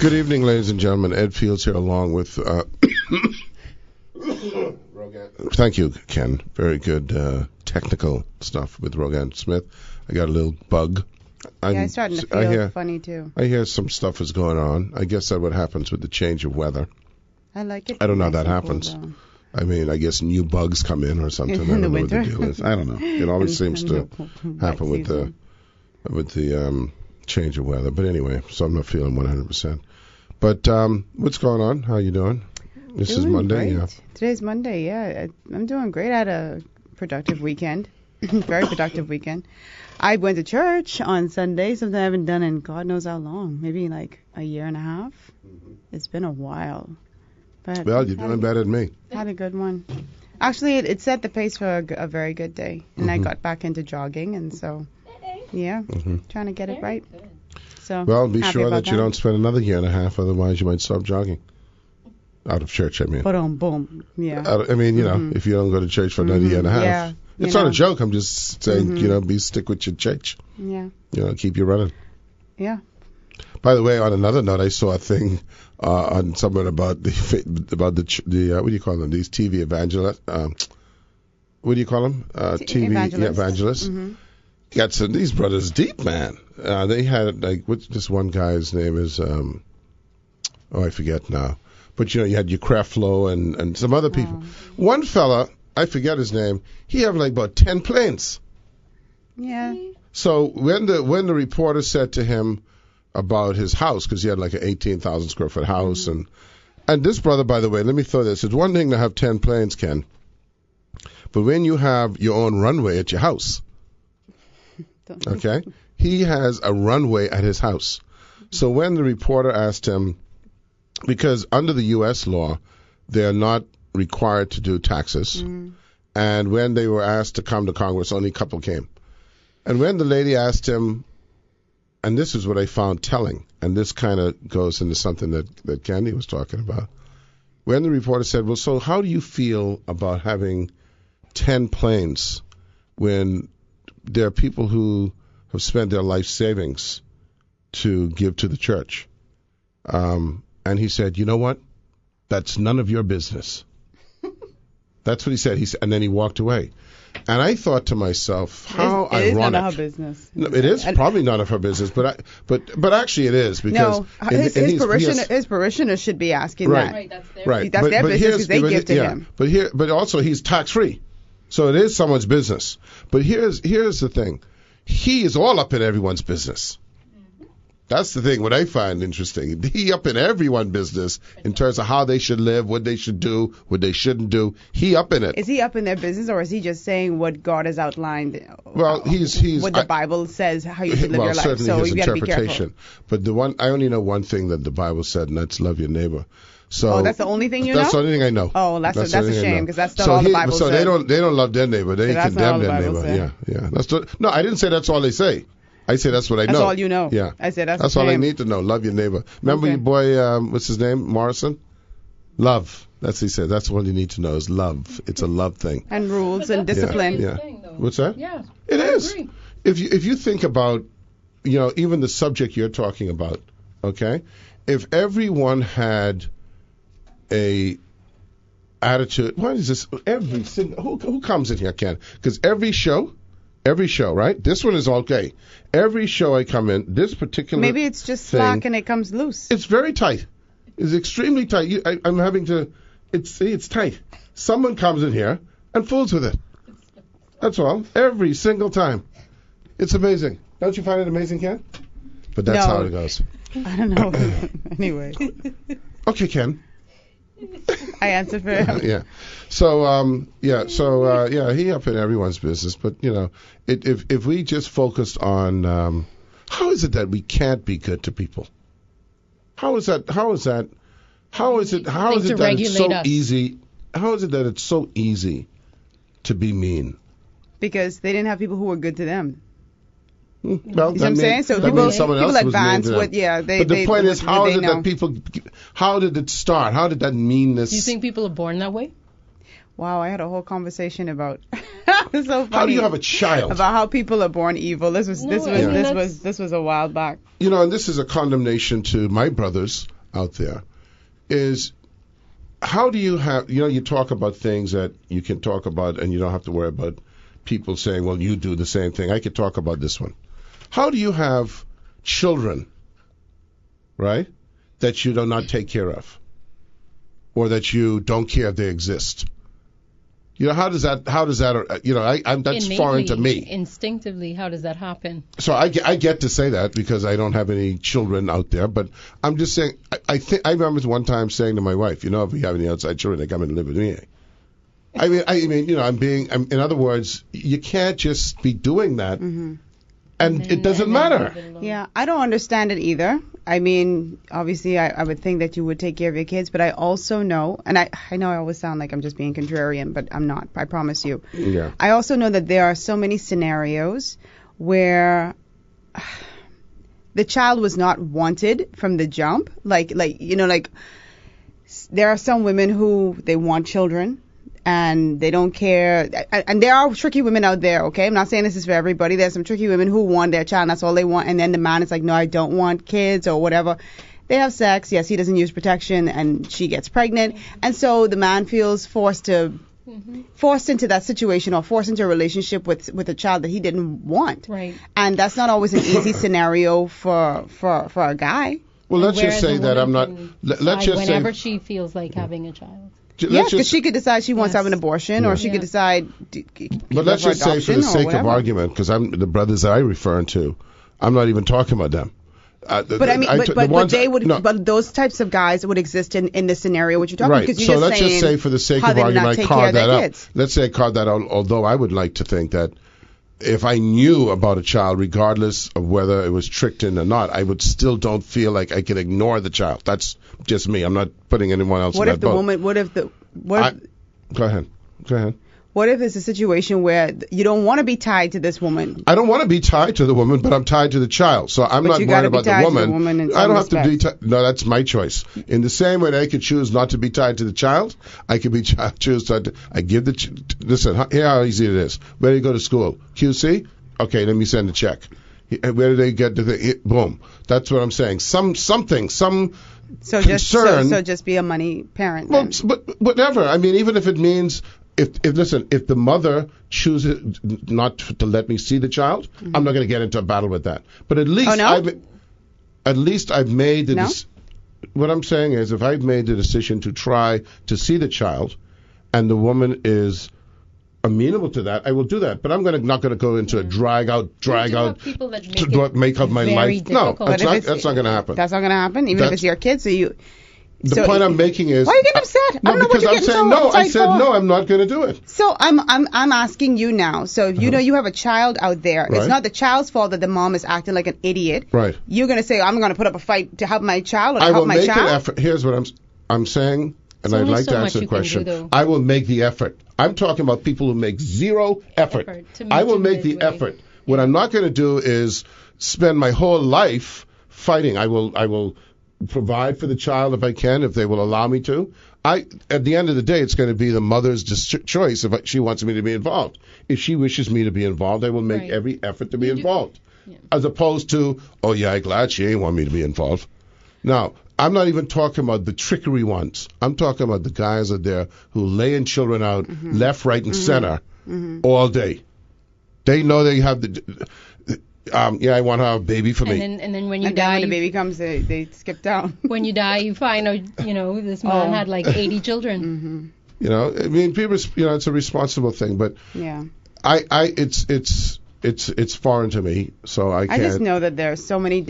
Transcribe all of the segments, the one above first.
Good evening, ladies and gentlemen. Ed Fields here, along with. Thank you, Ken. Very good technical stuff with Rogan Smith. I got a little bug. I'm starting to feel funny too. I hear some stuff is going on. I guess that's what happens with the change of weather. I like it. I don't know how that happens. I mean, I guess new bugs come in or something. In the I winter? don't know what the deal is. I don't know. It always seems to happen with the change of weather. But anyway, so I'm not feeling 100%. But what's going on? How you doing? This is Monday. Great. Yeah. Today's Monday. Yeah, I'm doing great. I had a productive weekend. Very productive weekend. I went to church on Sunday, something I haven't done in God knows how long. Maybe like a year and a half. Mm-hmm. It's been a while. But well, you're doing better than me. Had a good one. Actually, it set the pace for a very good day. And I got back into jogging, and so, trying to get it right. So, well, be sure that you don't spend another year and a half, otherwise you might stop jogging. Out of church, I mean. Boom. Yeah. I mean, you know, if you don't go to church for another year and a half. Yeah. It's not a joke. I'm just saying, stick with your church. Yeah. Keep you running. Yeah. By the way, on another note, I saw a thing on somewhere about the what do you call them? These TV evangelists. What do you call them? TV evangelists. Mm-hmm. Got some these brothers deep, man. They had this one guy's name is I forget now. But you had your Creflo and some other people. One fella, I forget his name. He had like about 10 planes. Yeah. So when the reporter said to him about his house, because he had like an 18,000 square foot house, and this brother, by the way, let me throw this. It's one thing to have 10 planes, Ken, but when you have your own runway at your house, okay, he has a runway at his house. So when the reporter asked him, because under the U.S. law, they are not required to do taxes, and when they were asked to come to Congress, only a couple came. And when the lady asked him, and this is what I found telling, and this kind of goes into something that Candy was talking about. When the reporter said, well, so how do you feel about having 10 planes when there are people who have spent their life savings to give to the church? And he said, you know what? That's none of your business. That's what he said. And then he walked away. And I thought to myself, how ironic. It is none of her business. No, it is probably none of her business, but actually it is, because his parishioners should be asking that. Right, that's their right. That's their business because they give to him. But also he's tax free, so it is someone's business. But here's the thing, he is all up in everyone's business. That's the thing. What I find interesting, he up in everyone's business in terms of how they should live, what they should do, what they shouldn't do. He up in it. Is he up in their business, or is he just saying what God has outlined? Well, he's what the Bible says how you should live your life. Certainly So his you got to be careful. interpretation. But I only know one thing that the Bible said, and that's love your neighbor. So that's the only thing you know? That's the only thing I know. Oh, that's a shame, because that's not all the Bible says. So they don't love their neighbor. They condemn their neighbor. Yeah. No, I didn't say that's all they say. I say that's what I know. That's all you know. Yeah. I said that's all I need to know. Love your neighbor. Remember your boy, what's his name? Morrison? Love. That's what he said. That's all you need to know is love. It's a love thing. And rules and discipline. Yeah. What's that? Yeah. It I is. agree. If you think about, even the subject you're talking about, okay? If everyone had a attitude, what is this? Every single, who comes in here, Ken? Because every show, right? This one is okay. Every show I come in, this particular maybe it's just slack and it comes loose. It's very tight. It's extremely tight. I'm having to. It's tight. Someone comes in here and fools with it. That's all. Every single time. It's amazing. Don't you find it amazing, Ken? But that's how it goes. I don't know. Anyway. Okay, Ken. I answered for him. Yeah. So he up in everyone's business, but if we just focused on how is it that we can't be good to people? How is it that it's so easy? How is it that it's so easy to be mean? Because they didn't have people who were good to them. Well, you know what I'm saying? So people advance with, but the point is, how did it start? How did that meanness? Do you think people are born that way? Wow, I had a whole conversation about it's so funny. How do you have a child? About how people are born evil. This was a while back. You know, and this is a condemnation to my brothers out there. Is how do you have? You know, you talk about things that you can talk about, and you don't have to worry about people saying, "Well, you do the same thing." I could talk about this one. How do you have children, right, that you do not take care of, or that you don't care if they exist? You know, how does that, you know, that's Innately, foreign to me. Instinctively, how does that happen? So I get to say that because I don't have any children out there, but I'm just saying, I remember one time saying to my wife, you know, if we have any outside children, they come and live with me. I mean, you know, in other words, you can't just be doing that, and it doesn't matter. Yeah, I don't understand it either. I mean, obviously, I would think that you would take care of your kids, but I also know, and I know I always sound like I'm just being contrarian, but I'm not, I promise you. Yeah. I also know that there are so many scenarios where the child was not wanted from the jump. Like you know, like there are some women who they want children and they don't care. And there are tricky women out there, okay? I'm not saying this is for everybody. There's some tricky women who want their child, and that's all they want. And then the man is like, no, I don't want kids or whatever. They have sex. Yes, he doesn't use protection, and she gets pregnant. And so the man feels forced into that situation or forced into a relationship with a child that he didn't want. Right. And that's not always an easy scenario for a guy. Well, let's just say that I'm not. Let's just say whenever she feels like having a child. Yes, because she could decide she wants to have an abortion, or she could decide. But let's just say, for the sake of argument, because the brothers that I refer to, I'm not even talking about them. But I mean, but they would. No. But those types of guys would exist in the scenario which you're talking about. Right. So let's just say, for the sake of argument, I carve that out. Let's say I carve that out. Although I would like to think that if I knew about a child, regardless of whether it was tricked in or not, I would still don't feel like I can ignore the child. That's just me. I'm not putting anyone else in that boat. Go ahead. What if it's a situation where you don't want to be tied to this woman? I don't want to be tied to the woman, but I'm tied to the child. So I'm not worried about the woman. I don't have to be tied. No, that's my choice. In the same way that I could choose not to be tied to the child, I could choose to. I give listen. Here how easy it is. Where do you go to school? QC. Okay, let me send a check. Where do they get to the boom? That's what I'm saying. Something. So concern. So just be a money parent. Well, but whatever. I mean, even if it means. If the mother chooses not to let me see the child, I'm not going to get into a battle with that. But at least I've made the what I'm saying is, if I've made the decision to try to see the child, and the woman is amenable to that, I will do that. But I'm not going to go into a drag out to make up my life. Difficult. No, that's not going to happen. That's not going to happen, even if it's your kid. The point I'm making is. Why are you getting upset? No, because I'm saying no. I said no. I'm not going to do it. So I'm asking you now. So if you know you have a child out there, it's not the child's fault that the mom is acting like an idiot. Right. You're going to say, I'm going to put up a fight to help my child or to help my child. I will make an effort. Here's what I'm saying, and I'd like to answer the question. I will make the effort. I'm talking about people who make zero effort. I will make the effort. What I'm not going to do is spend my whole life fighting. I will provide for the child if I can, if they will allow me to. At the end of the day, it's going to be the mother's choice if she wants me to be involved. If she wishes me to be involved, I will make every effort to be involved. Yeah. As opposed to, oh yeah, I'm glad she ain't want me to be involved. Now, I'm not even talking about the trickery ones. I'm talking about the guys out there who laying children out left, right, and center all day. They know they have the. I want to have a baby for me. And then when you die, when the baby comes, they skip down. When you die, you find out, this man had like 80 children. I mean, people, it's a responsible thing, but yeah, it's foreign to me, so I can't. I just know that there are so many.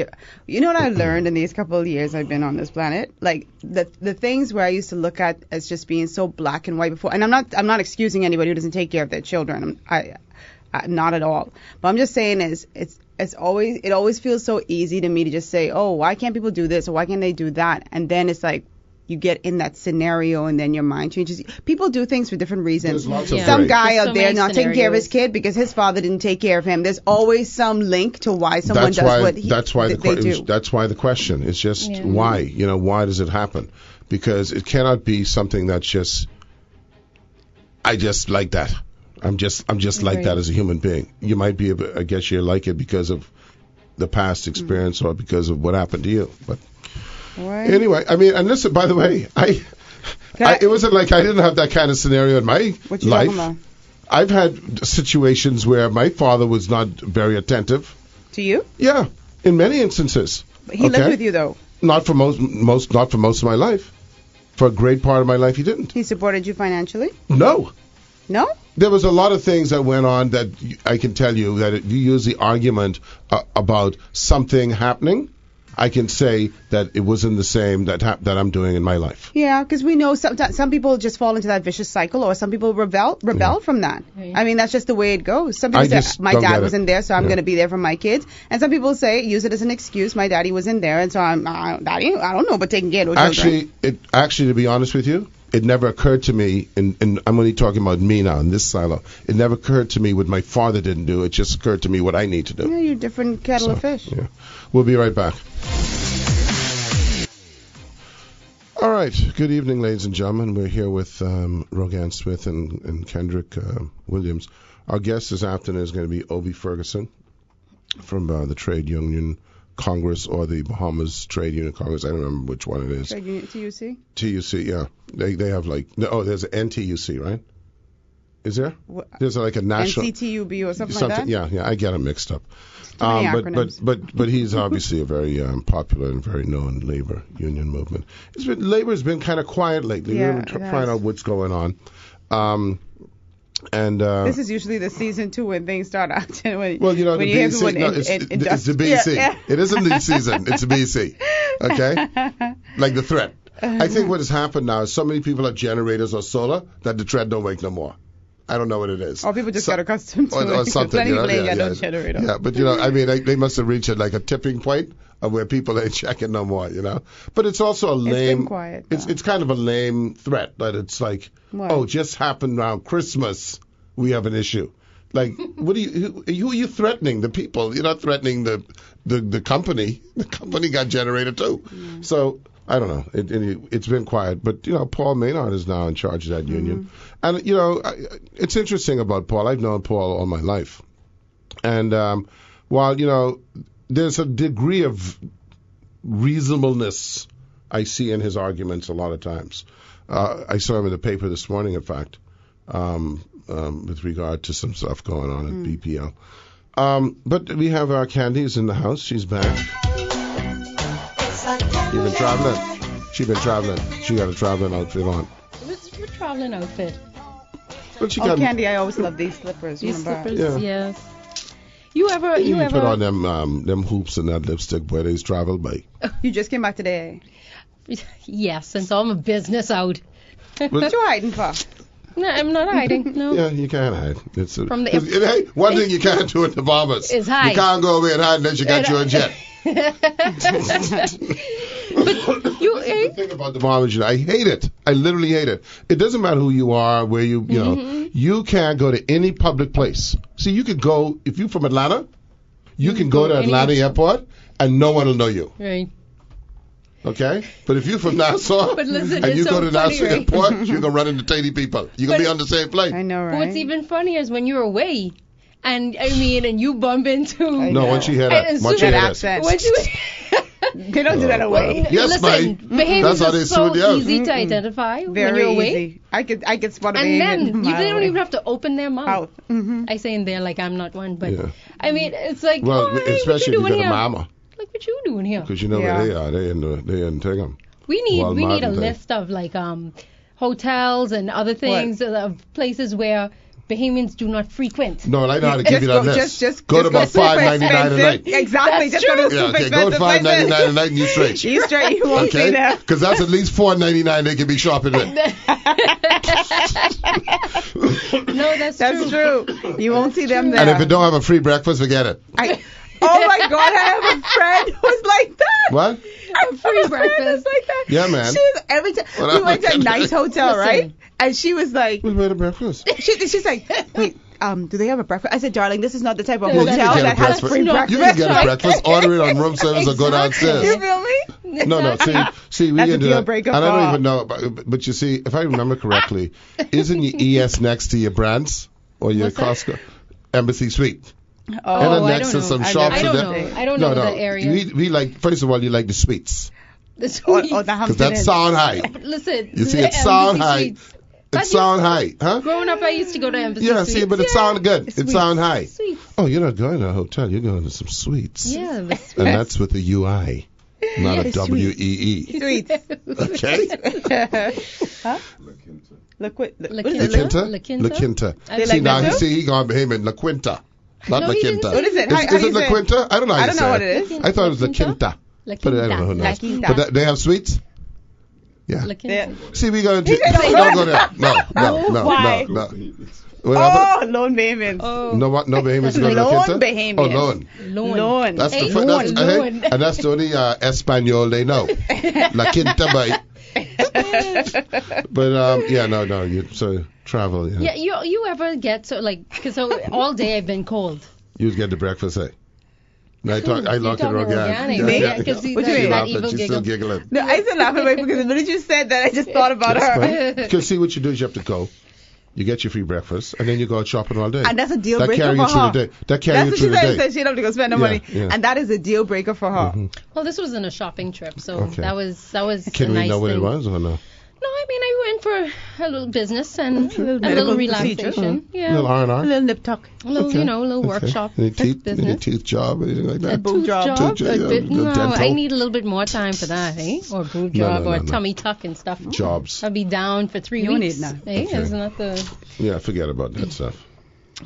You know what I learned in these couple of years I've been on this planet? Like the things where I used to look at as just being so black and white before, and I'm not excusing anybody who doesn't take care of their children. I not at all. But I'm just saying it always feels so easy to me to just say, oh, why can't people do this or why can't they do that? And then it's like you get in that scenario and then your mind changes. People do things for different reasons. Some guy out there not taking care of his kid because his father didn't take care of him. There's always some link to why someone does what they do. That's why the question is just why. Why does it happen? Because it cannot be something that's just I just like that. I'm just like Right. that as a human being. You might be, I guess you like it because of the past experience or because of what happened to you. But Right. anyway, I mean, and listen, by the way, it wasn't like I didn't have that kind of scenario in my What you life. talking about? I've had situations where my father was not very attentive. To you? Yeah, in many instances. He lived with you though. Not for most of my life. For a great part of my life, he didn't. He supported you financially? No. No? There was a lot of things that went on that I can tell you that if you use the argument about something happening, I can say that it wasn't the same that I'm doing in my life. Yeah, because we know some people just fall into that vicious cycle, or some people rebel from that. Right. I mean, that's just the way it goes. Some people say, my dad wasn't there, so I'm going to be there for my kids. And some people use it as an excuse. My daddy wasn't there, and so daddy, I don't know, but taking care of children. Actually, to be honest with you, it never occurred to me, and I'm only talking about me now in this silo. It never occurred to me what my father didn't do. It just occurred to me what I need to do. Yeah, you're a different kettle of fish. Yeah. We'll be right back. All right. Good evening, ladies and gentlemen. We're here with Rogan Smith and Kendrick Williams. Our guest this afternoon is going to be Obie Ferguson from the Trade Union Congress or the Bahamas Trade Union Congress. I don't remember which one it is. Trade Union, TUC? TUC, yeah. They have there's an NTUC, right? Is there? What? There's like a national NCTUB or something like that? Yeah, I get them mixed up. Too many acronyms. But he's obviously a very popular and very known labor union movement. Labor's been kind of quiet lately. Yeah, We're trying out what's going on. This is usually the season 2 when things start acting. When the you hear BC, people it's the BC. Yeah. It isn't the season. It's the BC. Okay? Like the threat. I think what has happened now is so many people have generators or solar that the threat don't wake no more. I don't know what it is. Or people just got accustomed to it. Or something. Plenty people ain't got no generator. Yeah, but I mean, they must have reached like a tipping point of where people ain't checking no more, But it's also a lame. It's been quiet. It's kind of a lame threat that it's like, what? Just happened around Christmas, we have an issue. Like, who are you threatening? The people. You're not threatening the company. The company got generator too. Mm. So I don't know. It's been quiet, but Paul Maynard is now in charge of that union, and it's interesting about Paul. I've known Paul all my life, and while there's a degree of reasonableness I see in his arguments a lot of times. I saw him in the paper this morning, in fact, with regard to some stuff going on at BPL. But we have our Candy's in the house. She's back. You've been traveling? She's been traveling. She got a traveling outfit on. What's your traveling outfit? But she got Candy, I always love these slippers. These remember? slippers, Yeah. yes. You ever put on them hoops and that lipstick where they travel by. You just came back today. Yes, and so I'm a business out. What you hiding for? No, I'm not hiding. No. Yeah, you can't hide. From the hey, one thing you can't do in the Bahamas is hide. You can't go away and hide unless you got your own jet. But the thing about the Bahamas, I hate it. I literally hate it. It doesn't matter who you are, where you can't go to any public place. See, you could go, if you're from Atlanta, you can go to Atlanta Airport and no one will know you. Right. Okay? But if you're from Nassau But listen, and you it's go so to funny, Nassau right? Airport, you're going to run into 80 people. You're going to be on the same flight. I know, right? What's even funnier is when you're away, and and you bump into. No, once you hear that. Once you hear that. Once you, they don't do that away. Yes, listen, mate. behaviors That's how are they so sort you out. easy to identify when Very you're away. easy. I could spot a And behavior. then they don't even have to open their mouth. Out. Mm-hmm. I say in there like I'm not one, but Yeah. I mean it's like, Well, oh, hey, especially what if you you doing got a here? mama. Like what you doing here? Because you know Yeah. where they are. They in Tingham. We need a Martin thing. list of like hotels and other things of places where Bahamians do not frequent. No, I know how to give you that list. Just go to about super $5.99 a expensive. night. Exactly. That's Just go to true. Yeah, super okay, go to expensive $5.99 places. a night and you straight. You straight. You won't see Okay? them. Because that's at least $4.99 they can be shopping with. No, that's true. You won't see them there. And if it don't have a free breakfast, forget it. Oh my God, I have a friend who's like that. What? A free breakfast like that. Yeah, man. Every time Well, we went to a nice hotel, Listen. right? And she was like, What's better breakfast? she's like, wait, do they have a breakfast? I said, darling, this is not the type of Yeah, you can hotel get a that has breakfast. free No, breakfast. You can get a Right. breakfast, order it on room service, or go You downstairs. feel me? No, see, we That's can a do deal that. breaker And I don't for- even know, but you see, if I remember correctly, isn't your ES next to your Brands or your What's that? Costco Embassy Suite? Oh, And then I next don't to know. some I shops. I never don't and know. I don't know the area. We like, first of all, you like the suites. The Or suite. the Because Hampton that's Inn. sound high. Listen. You see, the it's sound Embassy high. Suites. It's sound high, huh? Growing up, I used to go to Embassy Yeah, Suites. see, but it sound good. It Sweet. sound high. Sweet. Oh, you're not going to a hotel. You're going to some suites. Yeah. But And that's with a UI, not a Yeah, WEE. Sweets. Okay? Huh? La What is La it? Quinta? La Quinta? La Quinta. I They See, like now that too? he gone behind La Quinta. Not No, La he didn't Quinta. say- What is it? Is, How is do it you La say it? Quinta? I don't know how I you don't say know what it is. I thought it was La La Quinta? Quinta. La But I don't know who Quinta. knows. Quinta. But they have suites? Yeah. La Quinta. See, we going to... said Don't go there. No, Why? no. What happened? Oh, loan payments. Oh. No, what? No Bahamians go to La Loan Quinta? Bahamians. Oh, loan. Loan. Loan. That's Hey, the fir- that's, loan, hey, loan. and that's the only Espanol they know. La Quinta Bay. But yeah, no, you so travel. Yeah. Yeah, you ever get so like because all day I've been cold. You get the breakfast, hey. No, I look at talking Rogan. organic, right? 'Cause he- What do you She mean? that laughed, evil but she's giggle. still giggling. No, I still laughing right because the minute you said that, I just thought about her. Because see what you do is you have to go. You get your free breakfast, and then you go out shopping all day. And that's a deal that breaker carry for you through her. the day. That carry That's you what through she the said. She day. said she didn't have to go spend no Yeah, money. yeah. And that is a deal breaker for her. Well, this wasn't a shopping trip, so Okay. that was Can a we nice know what thing. it was or no? No, I mean I went for a little business and a little medical relaxation. procedure. Yeah, Little A R&R? little nip tuck. a little Okay. a little Okay. workshop Any teeth, business. tooth job, anything like A that? boob tooth job. job. Tooth job, a bit, yeah, no, dental. I need a little bit more time for that, eh? Or boob No, job no, or no. tummy tuck and stuff. Jobs. I'll be down for 3 You don't weeks. need none. Eh? Okay. Isn't that the? Yeah, forget about that stuff.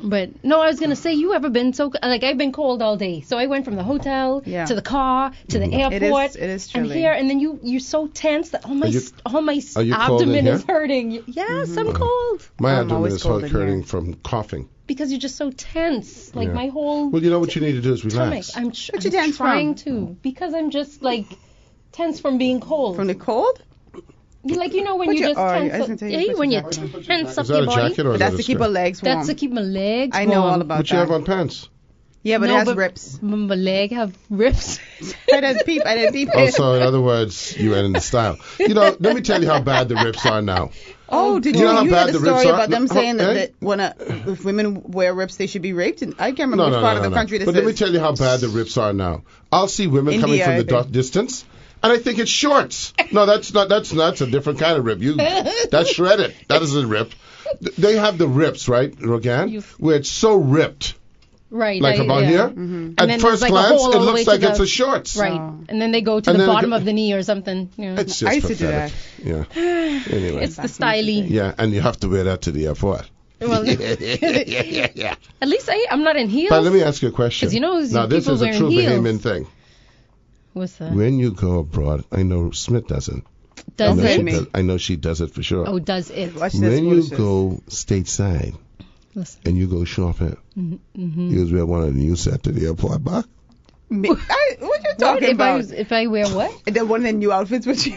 But no, I was gonna say, you ever been so like I've been cold all day. So I went from the hotel Yeah. to the car to the Mm-hmm. airport. It is and chilly. here, and then you're so tense that all my Are you cold in abdomen here? is hurting. Yes, I'm cold My I'm abdomen always is cold in hurting here. from coughing. because you're just so tense. Like Yeah. my whole Well, you know what you need to do is stomach. relax. I'm, What you tense trying from? to because I'm just like tense from being cold. From the cold? Like you know when Put you your- just oh, I was tense gonna up, tell you yeah, put when you your jacket on. tense up Is that your a body. jacket or But is that's that to a keep her skirt? legs warm. That's to keep my legs I know warm. all about What you that. have on pants? Yeah, but No, it has but- rips. My leg have rips. I didn't peep. I didn't peep. Oh, so in other words, you went into style. You know, let me tell you how bad the rips are now. Oh, did You you? know how You bad had a the rips story are? about them No, saying eh? that when if women wear rips, they should be raped. And I can't remember No, which no, part no, of the no. country this But is. let me tell you how bad the rips are now. I'll see women India, coming from I the think. distance, and I think it's shorts. No, that's not. That's a different kind of rip. That's shredded. That isn't ripped. They have the rips, right, Rogan, where it's so ripped, Right. like about yeah. here. Mm-hmm. And then At there's first like a glance, hole it all the way looks to like the- it's a shorts. Right. Oh. And then they go to And the then it bottom go- of the knee or something. You know. It's just I used to do pathetic. Yeah. Anyway. It's the styly. Yeah, and you have to wear that to the airport. Well, Yeah. at least I'm not in heels. But let me ask you a question. 'Cause you know, now this people is a wearing true heels. Bahamian thing. What's that? When you go abroad, I know Smith doesn't. Does Don't say it? me. I know she does it for sure. Oh, does it? Watch this When you foolishness. go stateside Listen. and you go shopping, Mm-hmm. you wear one of the new set to the airport back. What you What talking about? if I wear what? The one of the new outfits which you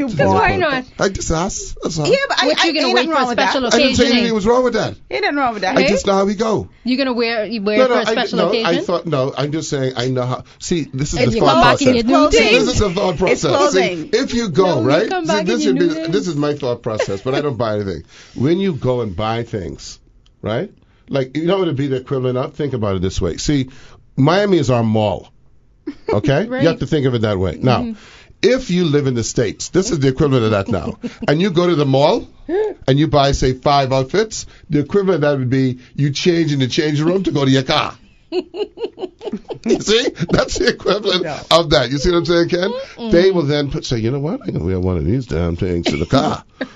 Because bought. why not? I just asked. That's all. Yeah, but What, you gonna ain't wait nothing for a wrong with that. special I didn't say occasion? anything was wrong with that. Ain't nothing wrong with that. I Hey? just know how we go. You gonna wear for a special occasion? I'm just saying I know how. See, this is And the you thought come back in process. your new Clothing. things. This is the thought process. clothing. See, if you go, No, you right? come See, back in this your should be new things. this is my thought process, but I don't buy anything. When you go and buy things, right? Like, you know what would be the equivalent of? Think about it this way. See, Miami is our mall. Okay? Right. You have to think of it that way. Now, if you live in the States, this is the equivalent of that now, and you go to the mall and you buy, say, 5 outfits, the equivalent of that would be you change in the changing room to go to your car. You see? That's the equivalent of that. You see what I'm saying, Ken? They will then say, you know what? I'm going to wear one of these damn things to the car. No,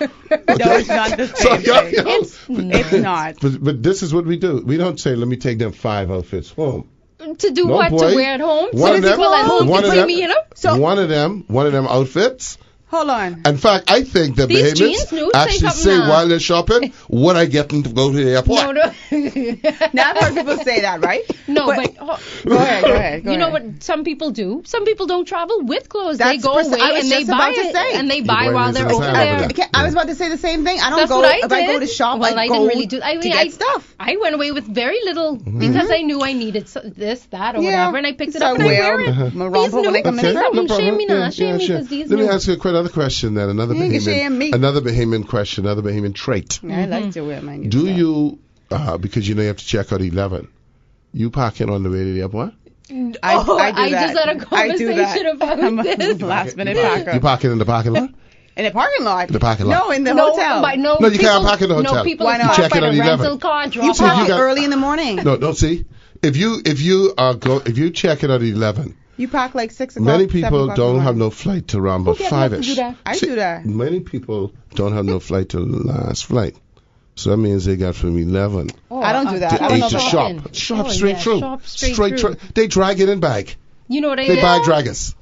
it's not the So, same thing. you know, It's not. but this is what we do. We don't say, let me take them 5 outfits home. To do No, what? boy. To wear at home? One So of the them- people at home one can of bring them- me in them? So- one of them outfits Hold on. In fact, I think the These Bahamians jeans new, say actually something say now. while they're shopping, what I get them to go to the airport. No, no. Now I've heard people say that, right? No, but Go ahead. you know what some people do? Some people don't travel with clothes. That's they go pers- away I was and they just buy about to it, say. and they You're buy going while into they're the over time there. over there. I was about to say the same thing. I don't That's go what I if I go did. to shop. Well, I go didn't really do. I to mean, get stuff. I went away with very little because I knew I needed this, that, or whatever, and I picked it up and I wear it. My These romper when I come in new- the Okay. shop. No shame me now, Yeah, shame me sure. 'cause these Let me new- ask you another question then. Another You can shame me. Bahamian question, another Bahamian trait. I like to wear my new Do stuff. you, because you know you have to check out 11, you parking on the way to the airport? I do I just that. had a I do conversation that. about I'm a this. last minute packer. You parking in the parking lot? In the parking lot. The parking lot. No, in the No, hotel. but no, No, you can't people- park in the hotel. No, people Why not? park You check by it the on 11. rental car, You drop So park you off. got- early in the morning. No, don't see. If you check it at 11, You park like 6 o'clock. many 7 people o'clock in the don't have morning. no flight till around about Who get 5 left to ish. do that? I do that. Many people don't have no flight till the last flight. So that means they got from 11 Oh, I don't do that. to I don't 8 know to about shop. shopping. Shop Oh, straight yeah, through. shop straight through. They drag it in bag. You know what I They did? bag draggers.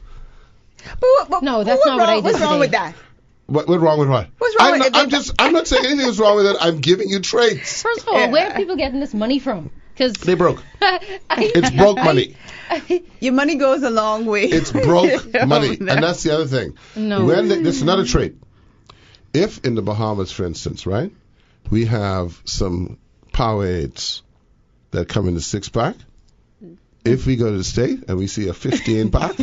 But No, that's not what I did What's wrong today. with that? What's wrong with what? What's wrong I'm with not, it? I'm not saying anything was wrong with it. I'm giving you traits. First of all, Yeah. where are people getting this money from? Because They broke. It's broke money. Your money goes a long way. It's broke money. And that's the other thing. No. This is another trait. If in the Bahamas, for instance, right, we have some Powerades that come in the 6-pack, if we go to the state and we see a 15-pack,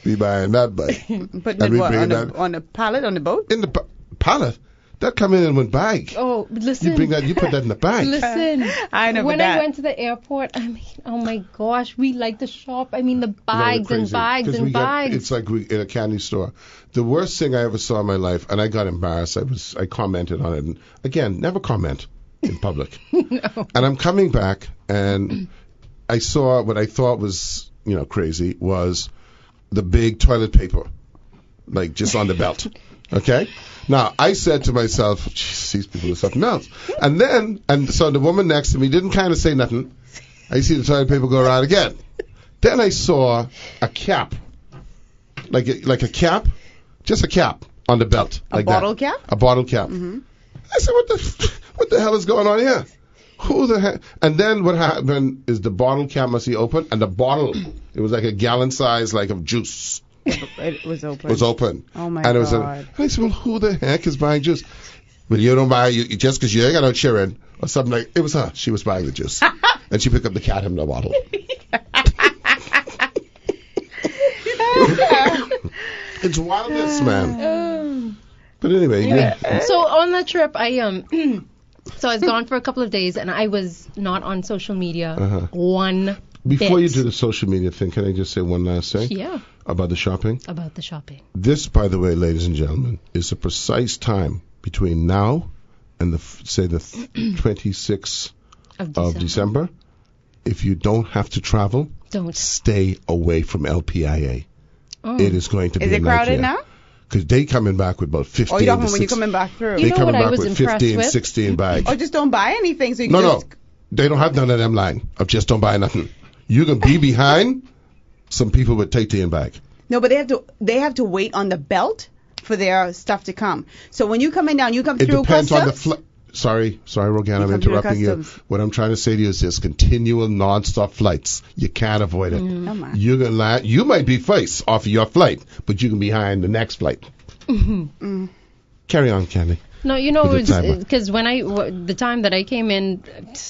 we buying that bag. Putting and it we what, bring on, that- on a pallet on the boat? In the pallet, that come in one bag. oh, listen. You bring that, you put that in the bag. Listen, I know when that. I went to the airport, I mean, oh my gosh, we like to shop. I mean, the No, we're bags and crazy. bags 'Cause and we get- bags. It's like we in a candy store. The worst thing I ever saw in my life, and I got embarrassed. I commented on it. And again, never comment in public. No. And I'm coming back, and I saw what I thought was, crazy was the big toilet paper, like just on the belt. Okay. Now I said to myself, "Jeez, these people are something else." And so the woman next to me didn't kind of say nothing. I see the toilet paper go around again. Then I saw a cap, like a cap, just a cap on the belt, like bottle that. cap? A bottle cap. Mm-hmm. I said, what the hell is going on here? Who the heck? And then what happened is the bottle cap must be open, and the bottle, it was like a gallon size, like of juice, It was open. was open. Oh my and it was God. I said, well, who the heck is buying juice? Well, you don't buy just because you ain't got no children or something like. It was her. She was buying the juice, and she picked up the cat in the bottle. It's wildness, man. But anyway, So on that trip, so I was gone for a couple of days, and I was not on social media one before bit. you do the social media thing, can I just say one last thing Yeah, about the shopping? about the shopping. This, by the way, ladies and gentlemen, is the precise time between now and the 26th of December. If you don't have to travel, Don't. stay away from LPIA. Oh. It is going to be Is a it crowded nightmare. now? Because they coming back with about 15 Oh, you're talking to when you're 16. coming back through. You They know coming what I back was with impressed 15, with? 16 bags. Or just don't buy anything so you can No, just... they don't have none of them line of just don't buy nothing. You can be behind some people with Tay-Tay bag. No, but they have to wait on the belt for their stuff to come. So when you come in down, you come It through depends on the customs. Sorry, Rogan, I'm come through interrupting you. customs. What I'm trying to say to you is there's continual non-stop flights. You can't avoid it. Oh my. You're gonna land. You might be first off of your flight, but you can be behind the next flight. Carry on, Candy. No, you know, With the timer. because the time that I came in,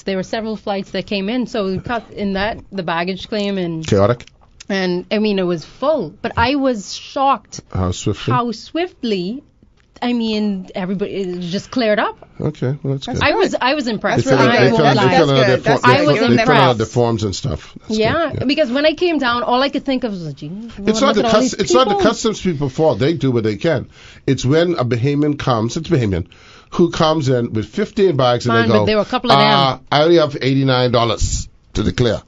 there were several flights that came in, so in that the baggage claim Chaotic. and I mean it was full, but I was shocked How swiftly? how swiftly. I mean, everybody it just cleared up. Okay, well that's good. I was impressed. They fill out- I they won't fill out- lie. they fill out their That's form- good. I was they fill out impressed. the forms and stuff. That's Yeah, good, because when I came down, all I could think of was, gee, It's not the custom. it's not the customs people's fault. They do what they can. It's when a Bahamian comes. It's Bahamian who comes in with 15 bags and Man, they go. but there were a couple of them. I only have $89 to declare.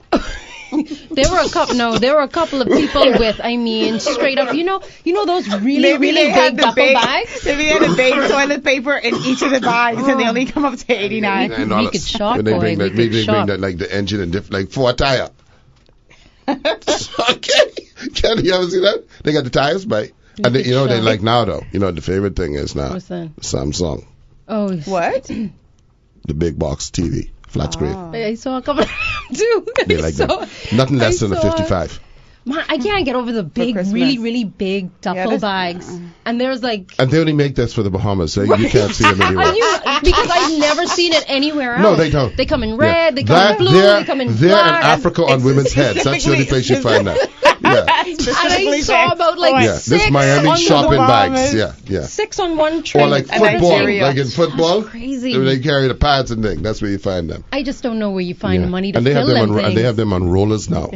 There were a couple. No, there were a couple of people with. I mean, straight up. You know those really Maybe really they had big the duffel big, bags. maybe they had a big toilet paper in each of the bags, and they only come up to 89. $89. We could shop, When they boy, bring we that, they could bring shop. that like the engine and like 4 tire. Okay, Kenny, you ever see that? They got the tires by And you know what they like now, though? You know what the favorite thing is now? What's that? Samsung. Oh, What? The big box TV. Flat screen. Oh. I saw a couple of them too. They like that. Nothing less than a 55. Man, I can't get over the big, Christmas. really, really big duffel that's- bags. And there's like, And they only make this for the Bahamas. So you can't see them anywhere. because I've never seen it anywhere else. No, they don't. They come in Yeah. red, they come in blue, they come in They're black. in Africa on women's heads. That's the only place you find that. Yeah. And I saw about like Yeah. six This Miami on shopping the bags. Yeah. Yeah. 6 on one tray. Or like And football. Nigeria. Like in football. That's crazy. They carry the pads and things. That's where you find them. I just don't know where you find Yeah. the money to and they fill have them them on, and they things. have them on rollers now.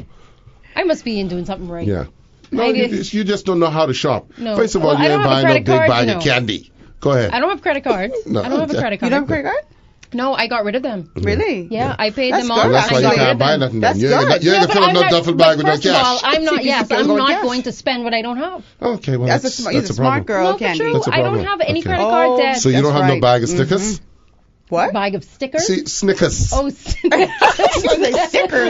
I must be doing something right. Yeah. No, I you, did- you just don't know how to shop. No. First of all, Well, you I ain't don't have a buying no credit big card, bag you of know. candy. Go ahead. I don't have credit card. No, I don't have a okay. credit You card. don't have credit card? No, I got rid of them. Really? Yeah, I paid That's them good. off. Well, that's and why I you got rid can't of buy them. nothing. That's Then. You ain't good. you ain't Yeah, gonna fill up no duffel bag with no first of all, cash. I'm not. Yes, You're I'm going not cash. going to spend what I don't have. Okay, well That's a that's, smart. that's You're a a smart problem. girl, No, for Candy. true. That's a I don't problem. have any Okay. credit card Oh, debt. So you don't That's have no right. bag of stickers? What? Bag of stickers. See, Snickers. Oh, Stickers.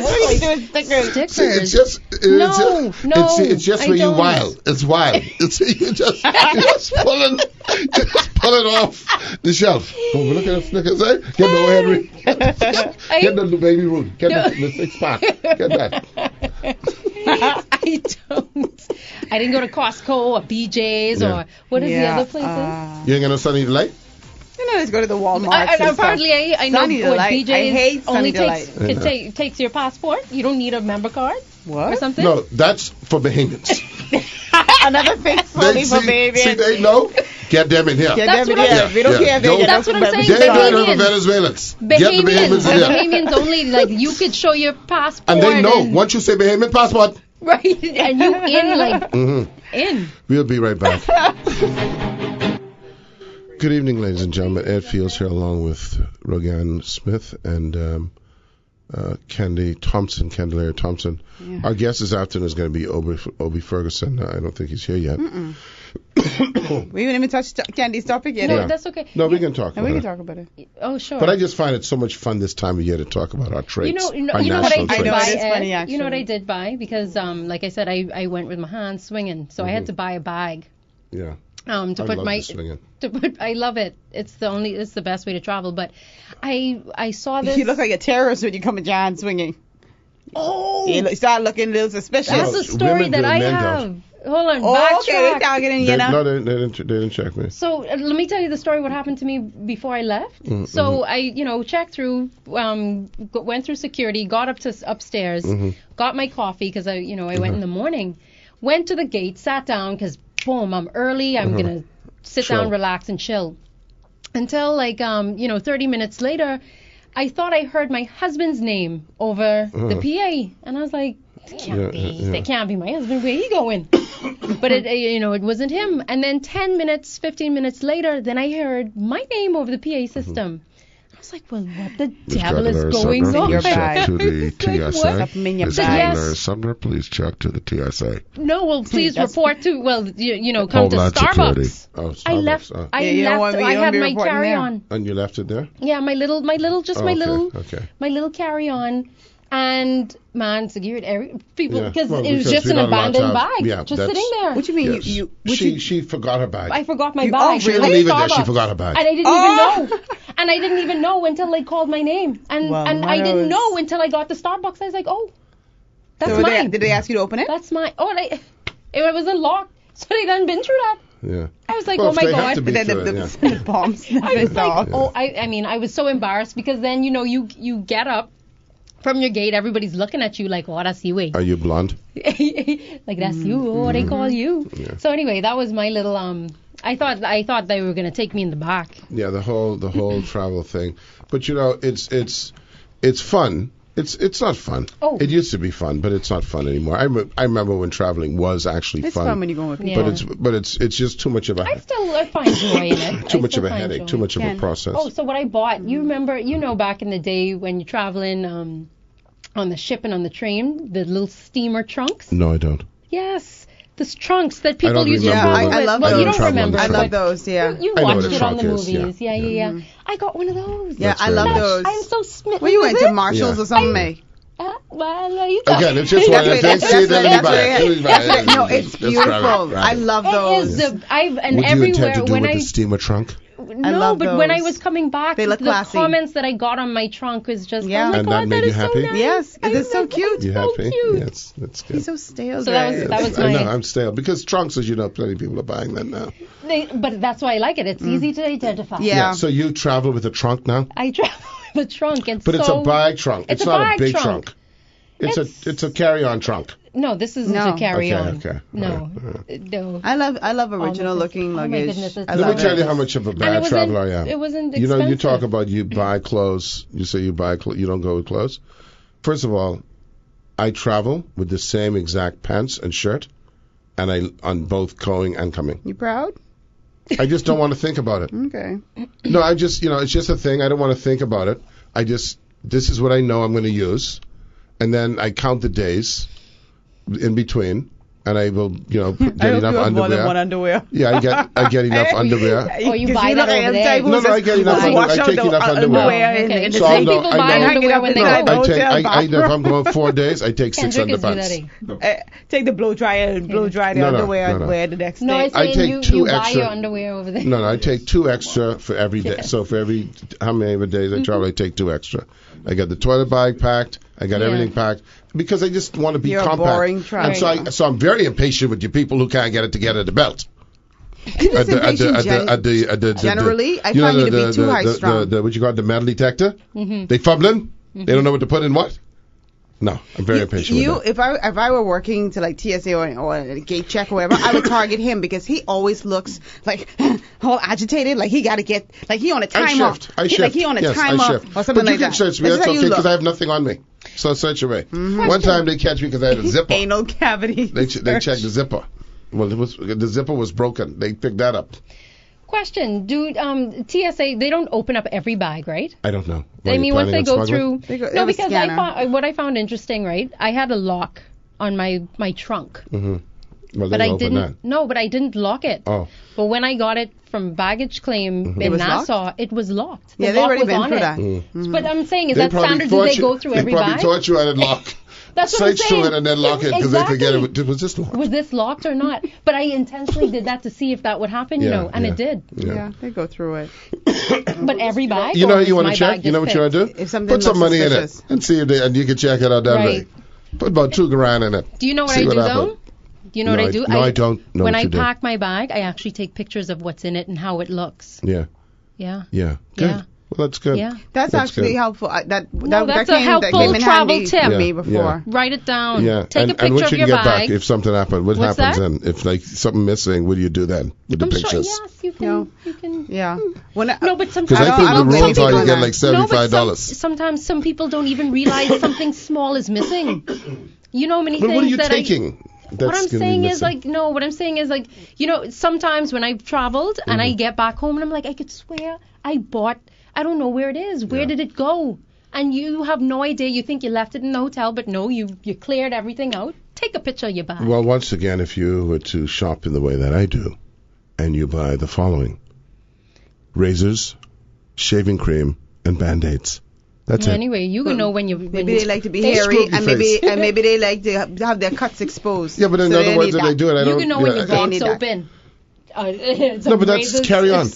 What are you doing stickers? stickers. See, it's just, No, no, it's just I when you don't. wild. It's wild. It's you just pull it off the shelf. Oh, look at the Snickers, eh? Get the Henry. Get the baby Ruth. Get the 6-pack. Get that. I don't. I didn't go to Costco or BJ's Yeah. or what is the other places? You ain't got no Sunny Delight? You know, let's go to the Walmart. And apparently, I know Sunny what Delight. BJ's I hate only Sunny takes Delight. takes your passport. You don't need a member card or What? something. No, that's for Bahamians. Another fake phony for baby. See, they know. Get them in here. Get That's them what I'm in. saying. We don't Yeah. care if they Go- get That's what I'm saying. They ain't doing it for Bahamians. Venezuelans. Get the Bahamians, Bahamians in here. Bahamians only, like, you could show your passport. And they know, once you say Bahamian passport, Right, and you in, like, in. we'll be right back. Good evening, ladies and gentlemen. Ed Fields here along with Rogan Smith and Candy Thompson, Candelaria Thompson. Yeah. Our guest this afternoon is going to be Obi Ferguson. I don't think he's here yet. We haven't even touched Candy's topic yet. No, Yeah. that's okay. No, we can talk And about we it. can talk about it. Oh, sure. But I just find it so much fun this time of year to talk about our traits, our You know what I national did I know, buy, traits. it is funny, Ed? You know what I actually. did buy? Because, like I said, I went with my hands swinging, so I had to buy a bag. Yeah, To I put love my the swinging. I love it. It's the best way to travel. But I saw this. You look like a terrorist when you come with your hand swinging. Oh, You start looking a little suspicious. that's No, a story women that do, I men have. don't. Hold on, Oh, okay, backtrack. they targeting They, you now. no, they didn't check me. So let me tell you the story. What happened to me before I left? So I, checked through, went through security, got up to upstairs, got my coffee because I went in the morning, went to the gate, sat down because boom, I'm early. I'm gonna sit Chill. down, relax, and chill. Until 30 minutes later, I thought I heard my husband's name over the PA, and I was like, it can't be. yeah. That can't be my husband. Where he going? But it wasn't him. And then 10 minutes, 15 minutes later, then I heard my name over the PA system. I was like, well, what the devil is going on? Your bag. To the It's like, what? TSA. Something in your Ms. bag. Candelaria Yes. Sumner, please check to the TSA. No, well, please That's- report to, come to Homeland Security. Starbucks. Oh, Starbucks. I left. Oh. I Yeah, you don't left. want- you I don't had be my reporting there. carry-on. And you left it there? Yeah, my little, Okay. my little carry-on. And man, security, people, Yeah. because Well, it was because just you're an not allowed to abandoned have- bag, yeah, just that's- sitting there. What do you mean? Yes. She forgot her bag. I forgot my You- bag. oh, She didn't really? leave it there. She Starbucks. forgot her bag. And I didn't Oh! even know. And I didn't even know until they called my name. And Well, and I didn't Manos. know until I got to Starbucks. I was like, oh, that's So mine. did they ask you to open it? That's mine. Oh, it was unlocked. So they done been through that. Yeah. I was like, Well, oh if my they have god. to be But then through it, the bombs. I was like, oh, I mean, I was so embarrassed because then, you get up from your gate, everybody's looking at you like, oh, that's you, eh? Are you blonde? Like, that's you, what they call you. Yeah. So anyway, that was my little, I thought they were going to take me in the back. Yeah, the whole travel thing. But it's fun. It's not fun. Oh. It used to be fun, but it's not fun anymore. I remember when traveling was actually It's fun when you go with people. Yeah. But it's just too much of I find joy in it. too I much still of a find headache, joy. too much of a Can. process. Oh, so what I bought, you remember, back in the day when you're traveling on the ship and on the train, the little steamer trunks? No, I don't. Yes, the trunks that I people don't used to remember. travel Yeah, I with. love Well, those. you don't Travel on the remember. I train. love those, yeah. You I know what watched a it on the trunk is, yeah. movies. Yeah. I got one of those. Yeah, That's I very love nice. those. I'm so smitten Well, you with went to it. Marshalls Yeah. or something, May. Well, you got Again, it's just one of the things. See, then let me buy it. Let me buy it. No, it's Let's grab it, beautiful. grab I it. love It those. is the and Would you everywhere intend to do when with I the steamer trunk? no, love but when I those. was coming back, They look the classy. comments that I got on my trunk was just, Yeah. oh my And God, that made that you is so happy? nice. Yes, I it's so was cute. You so happy? cute. Yes, that's good. He's so stale. So that was I know, my- I'm stale. Because trunks, as you know, plenty of people are buying them now. But that's why I like it. It's easy to identify. Yeah. So you travel with a trunk now? I travel with a trunk. It's But it's so, a bag trunk. It's It's a not a bag big trunk. trunk. It's a carry-on trunk. No, this isn't No. a carry-on. Okay. No, no. I love original looking Oh my luggage. goodness, it's I Let love me tell it. you how much of a And bad it wasn't, traveler I am. it wasn't You know, expensive. you talk about you buy clothes. You say you buy clothes. You don't go with clothes. First of all, I travel with the same exact pants and shirt, and I on both going and coming. You proud? I just don't want to think about it. Okay. No, I just, it's just a thing. I don't want to think about it. This is what I know I'm going to use, and then I count the days in between, and I will, get I hope enough you have more than one underwear. underwear. Yeah, I get enough underwear. Or you 'Cause buy know that over I'm there. type who No, I just get enough wash I out take the enough underwear. Okay. in the So I'll sink. know- People I buy know- underwear when they I go. know. if I'm going 4 days, I take six Kendrick is do underpants. that. Take the blow dryer and blow dry the No, underwear no. and wear the next No, day. it's I saying take you, two you buy extra- your underwear over there. No, I take 2 extra for every day. So for every how many days I travel, I take 2 extra. I got the toilet bag packed. I got Yeah. everything packed because I just want to be You're a compact. boring traveler. And so I'm very impatient with you people who can't get it together at the belt. This impatient generally, I you know, find you to be too high strung. what you call it, the metal detector? Mm-hmm. They fumbling? They don't know what to put in what? No, I'm very impatient with that. If I were working to like TSA or a gate check or whatever, I would target him because he always looks like all agitated, like he got to get like he on a timer. I shift. Like he on a Yes, timer I shift. or something but like you can that. search me. This is That's how you okay because look. I have nothing on me. So search away. One time they catch me because I had a zipper. Anal cavity. They checked the zipper. Well, the zipper was broken. They picked that up. Question: Do TSA? They don't open up every bag, right? I don't know. I mean, once they go through. They have No, a because scanner. what I found interesting, right? I had a lock on my trunk, Well, but they I open didn't. that. No, but I didn't lock it. Oh. But when I got it from baggage claim It in was Nassau, it was locked. The Yeah, they've lock already was been on through it. that. Mm. But I'm saying, is They that probably standard? Do thought they you- go through every They probably bag? taught you how to lock. That's what I'm Search through saying. it and then lock it because they forget Exactly. it was this locked. Was this locked or not? But I intentionally did that to see if that would happen, and it did. Yeah, they go through it. But every bag. You know or what you is want my to check? bag You know just what you want fixed? to do? If something Put some looks money in suspicious. it and see if and you can check it out that Right. way. Put about $2,000 in it. Do you know what See I do happens. though? Do you know No, what I do? no, I don't know When what I you do. pack my bag, I actually take pictures of what's in it and how it looks. Yeah. Yeah. Yeah. Good. Yeah. Well, that's good. Yeah. That's actually good. helpful. That that's a came, helpful that came in travel handy tip. to me Yeah, before. Write it down. Yeah. Take and a picture what of you your can get bag. back if something happened. What What's happens that? then? If like something missing, what do you do then with the I'm pictures? sure. Yes, you can. No. You can. Yeah. When No, but Because sometimes I don't- think I the don't rules think are you people get know. like No, but $75. sometimes some people don't even realize something small is missing. You know, many But things what are you that taking? What That's I'm gonna be saying is missing? what I'm saying is sometimes when I've traveled and Mm-hmm. I get back home and I'm like, I could swear I don't know where it is. Where Yeah. did it go? And you have no idea. You think you left it in the hotel, but no, you cleared everything out. Take a picture of your bag. Well, once again, if you were to shop in the way that I do, and you buy the following: razors, shaving cream, and Band-Aids. That's it. Anyway, you can know when you. maybe they like to be They hairy scrub your and maybe they like to have their cuts exposed. Yeah, but in So other they words, need if they that. do it, I You don't. can know when your They box need that. open. No, but that's carry on.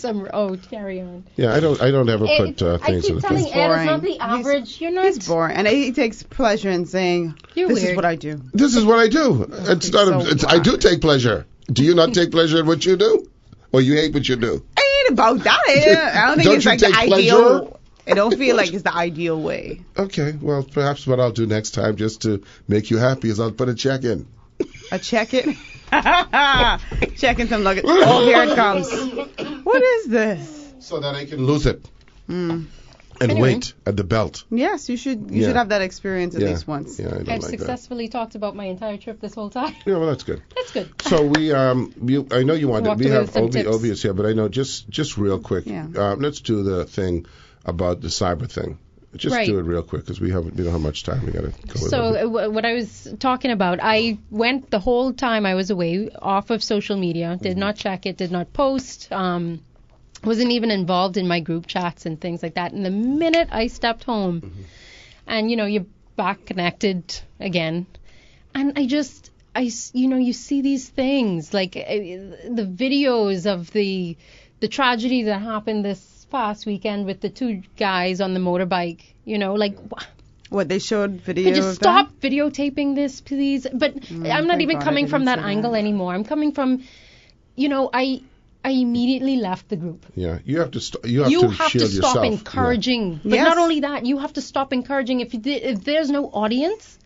Carry on. Yeah, I don't ever put I things in keep the telling fridge. Ed it's not boring. the average. You're not. He's boring, and he takes pleasure in saying, You're "This is weird. what I do." This is what I do. It's not. so I do take pleasure. Do you not take pleasure in what you do, or you hate what you do? It ain't about that. I don't think Don't it's you like the take ideal. pleasure? I don't feel like it's the ideal way. Okay, well, perhaps what I'll do next time, just to make you happy, is I'll put a check in. A check it. Checking some luggage. Oh, here it comes. What is this? So that I can lose it and Anyway. wait at the belt. Yes, you should. You Yeah. should have that experience at Yeah. least once. Yeah, I don't I've like that. successfully talked about my entire trip this whole time. Yeah, well, that's good. That's good. So I know you wanted. Walked We away have with some Obi, tips. Obius here, but I know just real quick. Yeah. Let's do the thing about the cyber thing. Just Right. do it real quick because we don't have much time. We got to go. with So it. what I was talking about, I went the whole time I was away off of social media, did not check it, did not post, wasn't even involved in my group chats and things like that. And the minute I stepped home, and your back connected again. And you see these things, like the videos of the tragedy that happened this past weekend with the two guys on the motorbike, like... What, they showed video But just of stop that? videotaping this, please. But I'm not thank even God I coming from didn't that see angle that. anymore. I'm coming from, I immediately left the group. Yeah, you have to You have to shield stop yourself. encouraging. But Yes. not only that, you have to stop encouraging. If there's no audience,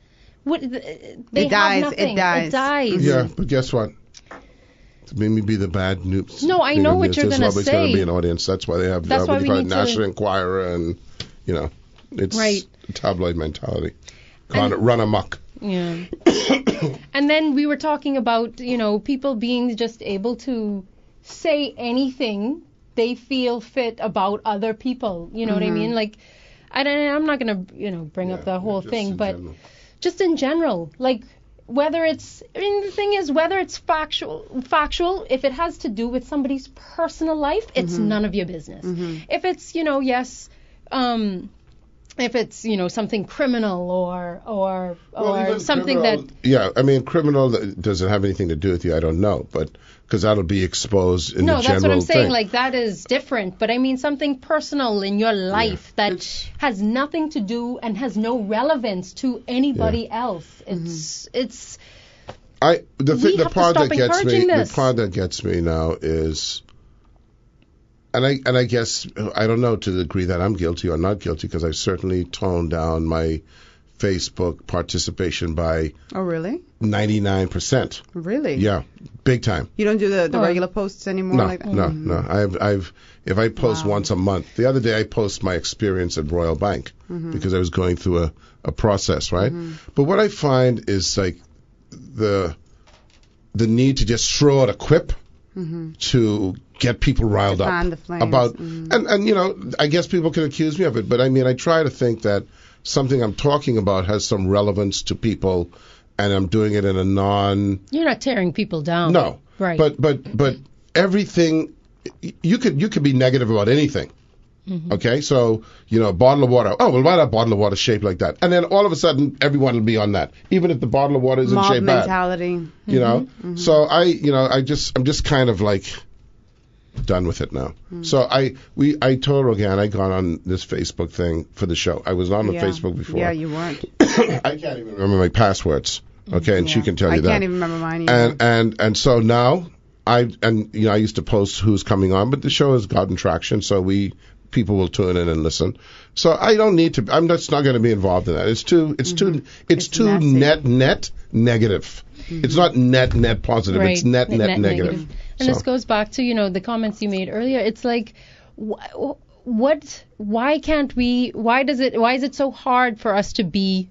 they It dies, have it nothing. dies. It dies. Yeah, but guess what? To make me be the bad news. No, I know what you're There's gonna always going say. to be an audience. That's why they have That's why what we you call it, need to- National Enquirer, and it's Right. tabloid mentality. Run amok. Yeah. And then we were talking about, people being just able to say anything they feel fit about other people. You know what I mean? Like, I'm not going to, bring up the whole just thing, in but general. just in general, like, the thing is, whether it's factual, if it has to do with somebody's personal life, it's none of your business. If it's, if it's, something criminal or even something criminal, Yeah, I mean, criminal doesn't have anything to do with you, I don't know, but because that'll be exposed in the general that's what I'm saying. thing. Like, that is different. But I mean something personal in your life that has nothing to do and has no relevance to anybody else. It's The have to part stop that gets me, encouraging the this. part that gets me now is, and I guess I don't know to the degree that I'm guilty or not guilty, because I certainly toned down my Facebook participation by Oh, really? 99%. Really? Yeah, big time. You don't do the Oh. regular posts anymore No, like that? no. I've if I post once a month. The other day I post my experience at Royal Bank because I was going through a process, right? But what I find is like the need to just throw out a quip to get people riled up fan the flames. about and I guess people can accuse me of it, but I mean I try to think that something I'm talking about has some relevance to people, and I'm doing it in a you're not tearing people down. no. Right. But everything you could be negative about anything. Okay, so a bottle of water. Oh, well, why that bottle of water shaped like that? And then all of a sudden, everyone will be on that, even if the bottle of water isn't Mob shaped bad. mentality. So I'm just kind of like done with it now. So I told Rogan I got on this Facebook thing for the show. I was on the Facebook before. Yeah, you weren't. I can't even remember my passwords. Okay, and she can tell you that. I can't even remember mine either. And so now I used to post who's coming on, but the show has gotten traction, so people will tune in and listen. So I don't need to. I'm just not going to be involved in that. It's too messy. net negative. It's not net positive. Right. It's net negative. And this goes back to, the comments you made earlier. It's like, why is it so hard for us to be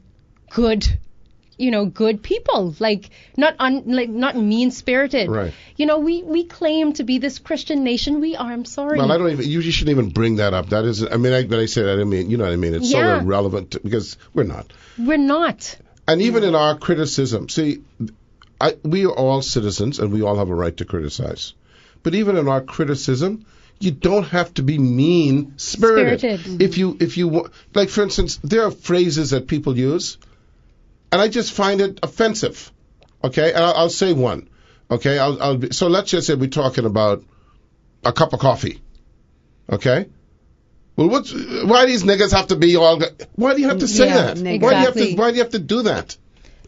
good, good people, like not mean-spirited. Right. We claim to be this Christian nation. We are. I'm sorry. Well, I don't even. You shouldn't even bring that up. That is. I mean, when I say that, I mean, you know what I mean. It's so irrelevant because we're not. We're not. And even in our criticism, see, we are all citizens and we all have a right to criticize. But even in our criticism, you don't have to be mean-spirited. If you like, for instance, there are phrases that people use, and I just find it offensive. Okay, and I'll say one. Okay, so let's just say we're talking about a cup of coffee. Okay. Well, why these niggas have to be all? Why do you have to say that? Exactly. Why do you have to do that?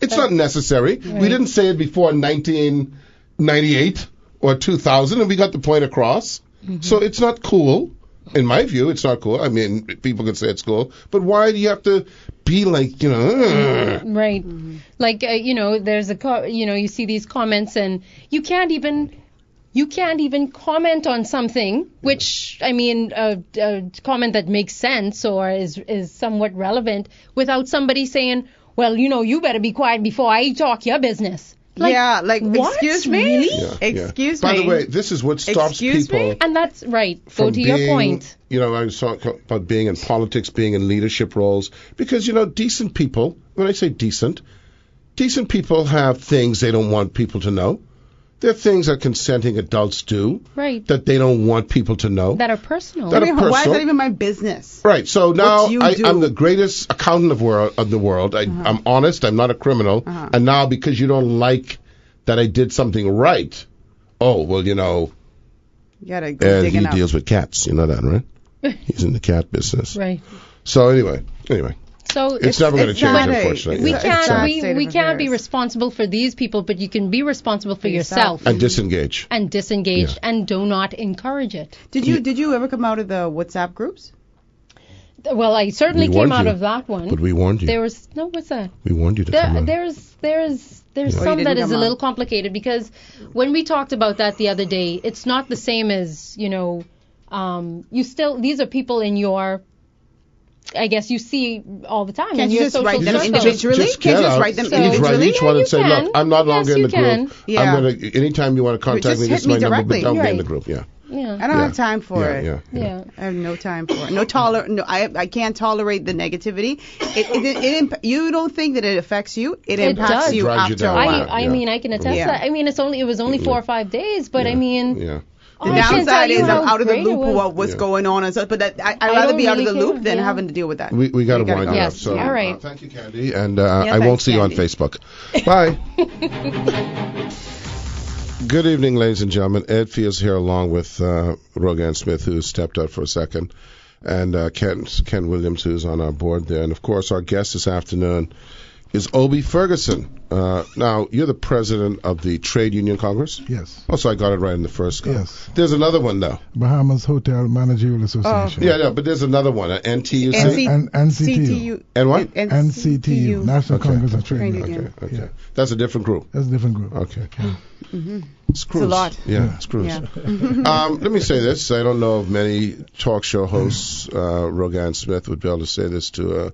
It's not necessary. Right. We didn't say it before 1998 or 2000, and we got the point across. So it's not cool. In my view, it's not cool. I mean, people can say it's cool, but why do you have to be like, Right. Like, there's you see these comments, and you can't even comment on something, which, I mean, a comment that makes sense or is somewhat relevant without somebody saying, well, you better be quiet before I talk your business. Like, what? Excuse me? Really? Excuse me. By the way, this is what stops Excuse people. me? And that's right. Go From to your point. I was talking about being in politics, being in leadership roles, because, decent people, when I say decent people have things they don't want people to know. There are things that consenting adults do Right. that they don't want people to know. That are personal. That are Why is personal. that even my business? Right. So now What you do. I'm the greatest accountant of the world. I'm honest. I'm not a criminal. And now because you don't like that I did something right, oh, well, You gotta go and he digging up. deals with cats. You know that, right? He's in the cat business. Right. So anyway. So It's never going to it's change, not a- unfortunately. we Yeah. It's a can't sad we, state we of can't be affairs. responsible for these people, but you can be responsible for yourself. yourself And disengage. and disengage and do not encourage it. Did you ever come out of the WhatsApp groups? Well, I certainly We came warned out you, of that one. But we warned you. There was no, what's that? We warned you to come There, on. there's Yeah. Oh, some you that didn't is a come little out. complicated because when we talked about that the other day, it's not the same as you still these are people in your. I guess you see all the time. Can't in you your just social write them circle. individually? Just Can't you get just out. write them So- Each write individually? each one Yeah, and say, you look, can. I'm not longer Yes, in the you can. group. Yeah. I'm gonna anytime you want to contact Just me, hit this is me my number, directly. but don't be in Right. the group. Yeah. Yeah. I don't have time for Yeah, it. yeah. Yeah. I have no time for it. No, I can't tolerate the negativity. You don't think that it affects you? It impacts does. you Drives you after a down. while. I Yeah. mean, I can attest Yeah. that. I mean, it was only 4 or 5 days, but I mean, Yeah. The I can't tell downside you is I'm how out of the great it loop was. of what's Yeah. going on and stuff. But I'd I rather don't be out of the really loop care, than yeah. having to deal with that. We got to gotta wind go. it up. Yes, So, all right. thank you, Candy, and Yeah, I won't thanks, see you on Candy. Facebook. Bye. Good evening, ladies and gentlemen. Ed Fields here, along with Rogan Smith, who stepped out for a second, and Ken Williams, who's on our board there, and of course our guest this afternoon is Obie Ferguson. Now, you're the president of the Trade Union Congress? Yes. Oh, so I got it right in the first go. Yes. There's another one, though. Bahamas Hotel Managerial Association. Yeah, but there's another one, NTUC. And NCTU. And what? NCTU, National Okay. Congress of Trade Trade Unions. Union. Okay. Yeah. That's a different group. That's a different group. Okay. Mm-hmm. Screws. It's a lot. Yeah, screws. Yeah. Let me say this. I don't know if many talk show hosts, Rogan Smith, would be able to say this to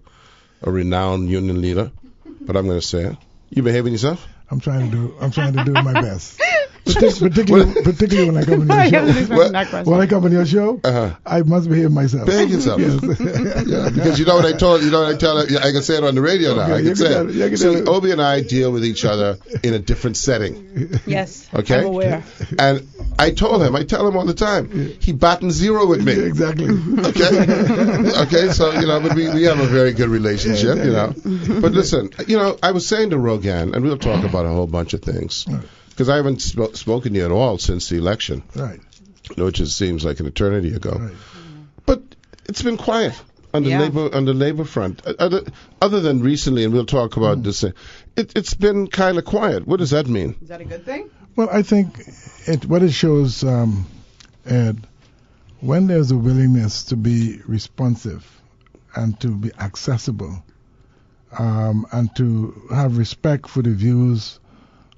a renowned union leader, but I'm going to say it. You behaving yourself? I'm trying to do my best. Particularly when I come on your show. When I come on your show, I must behave myself. Behave yourself. Yes. Yeah, because you know what I tell you, I can say it on the radio now. Okay, I you can say can it. tell it. See, Obie and I deal with each other in a different setting. Yes. Okay? I'm aware. And I tell him all the time, he batting zero with me. Exactly. Okay, so but we have a very good relationship, But listen, I was saying to Rogan, and we'll talk about a whole bunch of things, because I haven't spoken to you at all since the election, Right. which seems like an eternity ago. Right. But it's been quiet on the labor front, other than recently, and we'll talk about this. It's been kind of quiet. What does that mean? Is that a good thing? Well, I think what it shows, Ed, when there's a willingness to be responsive and to be accessible and to have respect for the views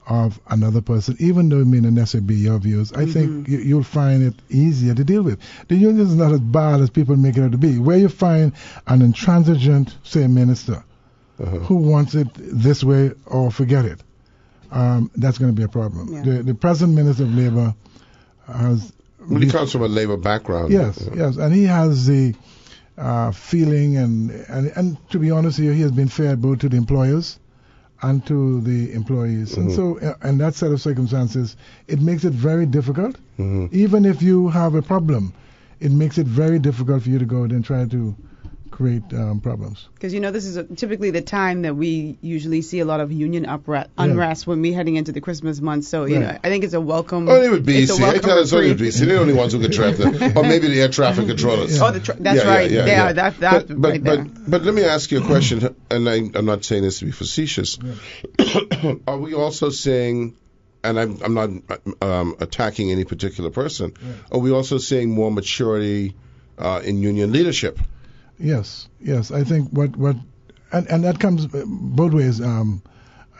of another person, even though it may not necessarily be your views, I think you'll find it easier to deal with. The union is not as bad as people make it out to be. Where you find an intransigent, say, minister who wants it this way or forget it, that's going to be a problem. Yeah. The present Minister of Labor has... Well, he comes from a labor background. Yes, and he has the feeling, and to be honest here, he has been fair both to the employers and to the employees. And so, in that set of circumstances, it makes it very difficult. Even if you have a problem, it makes it very difficult for you to go out and try to create problems. Because this is typically the time that we usually see a lot of union unrest when we're heading into the Christmas month. So I think it's a welcome. Only with BC. It's a welcome I tell us only with reprieve. BC. They're the only ones who can trap them, or maybe the air traffic controllers. Oh, that's right. Yeah. That's But right there. but let me ask you a question, and I'm not saying this to be facetious. Are we also seeing, and I'm not attacking any particular person, are we also seeing more maturity in union leadership? Yes. I think and that comes both ways. Ed,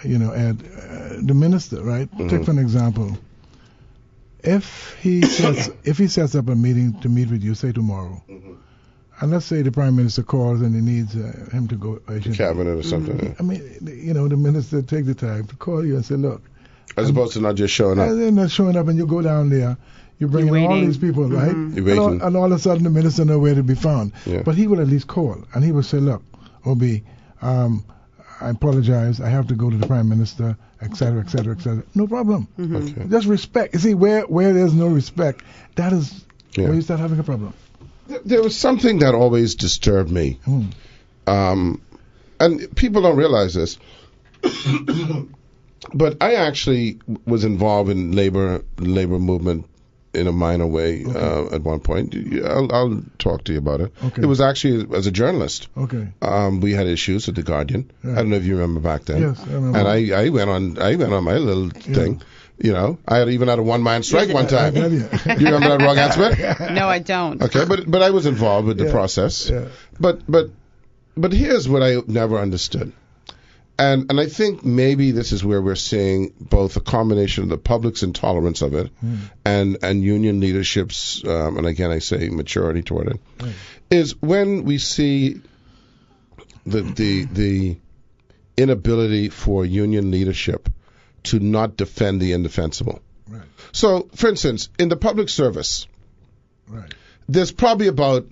the minister, right? Take for an example. If he sets up a meeting to meet with you, say tomorrow, and let's say the prime minister calls and he needs him to go Cabinet or something. I mean, the minister take the time to call you and say, look, As opposed to not just showing up. they're not showing up, and you go down there. You're bringing all waiting. these people, right? You're waiting. And all of a sudden the minister nowhere to be found. Yeah. But he will at least call, and he will say, look, Obie, I apologize. I have to go to the prime minister. etc., etc., etc. No problem. Okay. Just respect. You see, where there's no respect, that is where you start having a problem. There was something that always disturbed me, and people don't realize this, but I actually was involved in labor movement in a minor way at one point. I'll talk to you about it. Okay. It was actually as a journalist. Okay. We had issues with the Guardian. Right. I don't know if you remember back then. Yes, I remember. And I went on my little thing. You know, I had even had a one-man strike one time. I You remember that, Rogan Smith? No, I don't. Okay, but I was involved with the process. Yeah. But here's what I never understood. And I think maybe this is where we're seeing both a combination of the public's intolerance of it and union leadership's, and again I say maturity toward it, is when we see the inability for union leadership to not defend the indefensible. Right. So, for instance, in the public service, there's probably about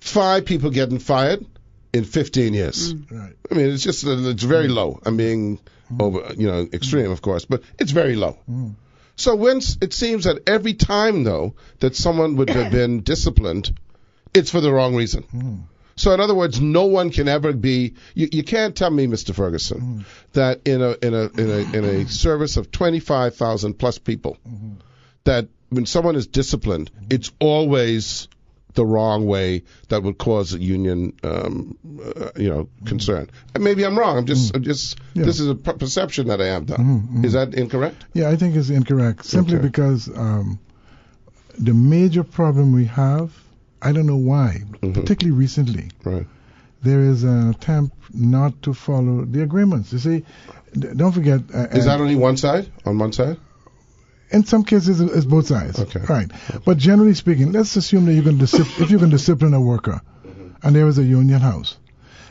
5 people getting fired in 15 years. Right. I mean, it's very low. I'm being extreme, of course, but it's very low. So when it seems that every time, though, that someone would have been disciplined, it's for the wrong reason. So in other words, no one can ever be. You can't tell me, Mr. Ferguson, that in a service of 25,000 plus people, that when someone is disciplined, it's always the wrong way that would cause a union, concern. And maybe I'm wrong. I'm just. This is a perception that I have, though. Is that incorrect? Yeah, I think it's incorrect. Simply because the major problem we have, I don't know why, particularly recently, there is an attempt not to follow the agreements. You see, don't forget. Is that only one side? On one side? In some cases, it's both sides. Okay. Right. But generally speaking, let's assume that if you can discipline a worker, and there is a union house,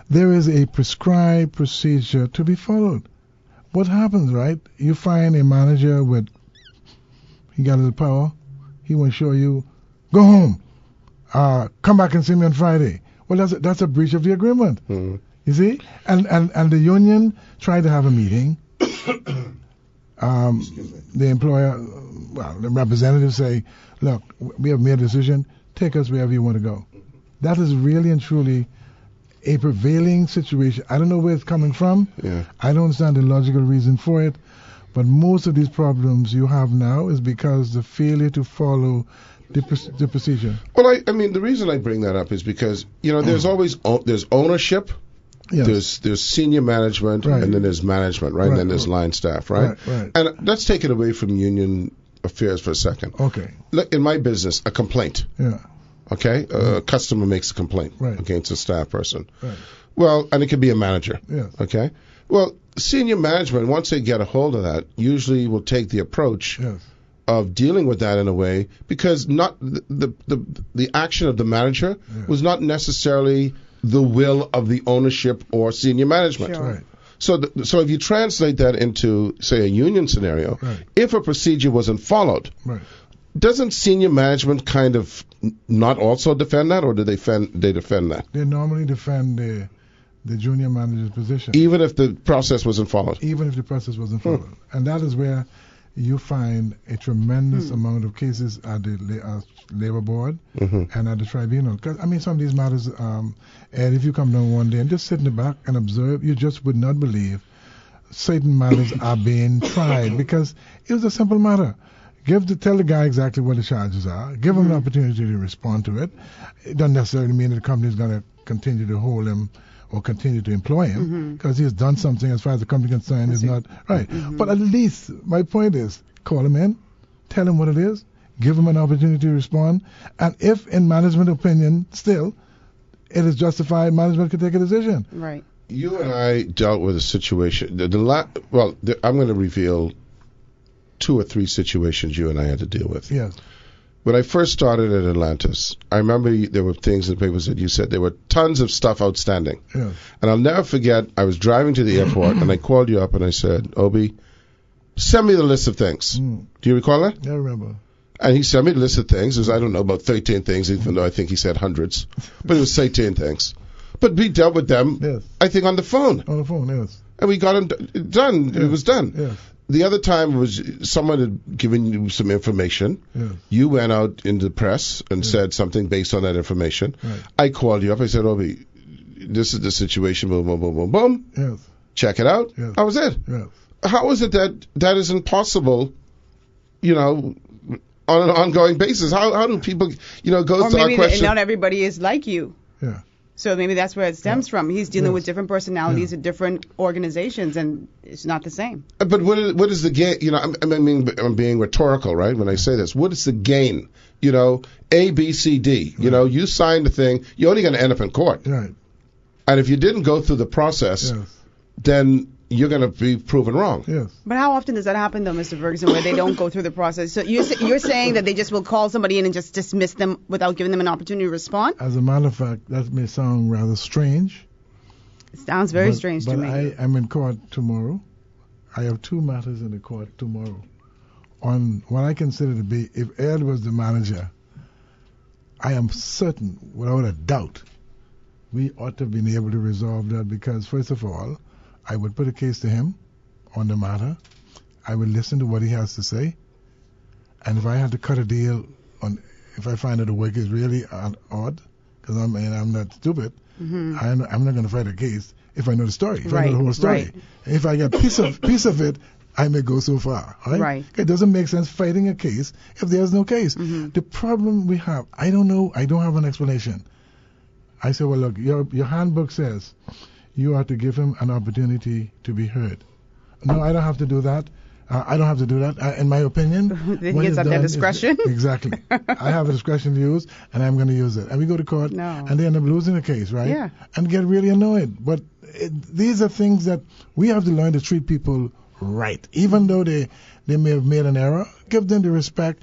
there is a prescribed procedure to be followed. What happens, right? You find a manager he got a little power, he will show you, go home, come back and see me on Friday. Well, that's a breach of the agreement. You see? And the union tried to have a meeting. The employer, the representatives say, look, we have made a decision, take us wherever you want to go. That is really and truly a prevailing situation. I don't know where it's coming from. I don't understand the logical reason for it, but most of these problems you have now is because the failure to follow the procedure. Well, I mean, the reason I bring that up is because, there's always there's ownership. Yes. There's senior management, and then there's management, right? And then there's line staff, right? And let's take it away from union affairs for a second. Okay. Look, in my business, a complaint. Okay? A customer makes a complaint against a staff person. Well, and it could be a manager. Okay? Well, senior management, once they get a hold of that, usually will take the approach of dealing with that in a way, because not the action of the manager was not necessarily the will of the ownership or senior management. Sure. So if you translate that into, say, a union scenario, if a procedure wasn't followed, doesn't senior management kind of not also defend that, or do they defend that? They normally defend the junior manager's position. Even if the process wasn't followed? Even if the process wasn't followed. And that is where you find a tremendous amount of cases at the labor board and at the tribunal. Because, I mean, some of these matters, and if you come down one day and just sit in the back and observe, you just would not believe certain matters are being tried, because it was a simple matter. Tell the guy exactly what the charges are. Give him an opportunity to respond to it. It doesn't necessarily mean that the company is going to continue to hold him or continue to employ him, because he has done something as far as the company is concerned is not right. But at least my point is, call him in, tell him what it is, give him an opportunity to respond, and if in management opinion still it is justified, management can take a decision. Right. You and I dealt with a situation. I'm going to reveal 2 or 3 situations you and I had to deal with. Yes. When I first started at Atlantis, I remember there were things in the papers that you said there were tons of stuff outstanding. Yes. And I'll never forget, I was driving to the airport and I called you up and I said, Obi, send me the list of things. Do you recall that? I remember. And he sent me the list of things. It was, I don't know, about 13 things, even though I think he said hundreds. But it was 13 things. But we dealt with them, I think, on the phone. On the phone, yes. And we got them done. Yes. It was done. Yes. the other time was someone had given you some information. Yes. You went out in the press and said something based on that information. Right. I called you up. I said, Obi, this is the situation. Boom, boom, boom, boom, boom. Yes. Check it out. Yes. That was it. Yes. How is it that that isn't possible, on an ongoing basis? How do people, go Or to our maybe question? not everybody is like you. Yeah. So maybe that's where it stems from. He's dealing Yes. with different personalities Yeah. at different organizations, and it's not the same. But what is the gain? I'm being rhetorical, right? When I say this, what is the gain? A, B, C, D. You signed the thing. You're only going to end up in court. Right. And if you didn't go through the process, Yes. then you're going to be proven wrong. Yes. But how often does that happen, though, Mr. Ferguson, where they don't go through the process? So you're saying that they just will call somebody in and just dismiss them without giving them an opportunity to respond? As a matter of fact, that may sound rather strange. It sounds very but, strange but to me. I am in court tomorrow. I have 2 matters in the court tomorrow on what I consider to be, if Ed was the manager, I am certain, without a doubt, we ought to have been able to resolve that because, first of all, I would put a case to him on the matter. I would listen to what he has to say. And if I had to cut a deal if I find that the work is really odd, because I'm not stupid, I'm not going to fight a case if I know the story, if I know the whole story. right. If I get piece of it, I may go so far. Right. It doesn't make sense fighting a case if there's no case. The problem we have, I don't know, I don't have an explanation. I say, well, look, your handbook says you are to give him an opportunity to be heard. No, I don't have to do that. I don't have to do that. In my opinion, Then what he is gets at their done is- discretion. Exactly. I have a discretion to use, and I'm going to use it. And we go to court, No. and they end up losing the case, right? Yeah. And get really annoyed. But these are things that we have to learn to treat people right. Even though they may have made an error, give them the respect,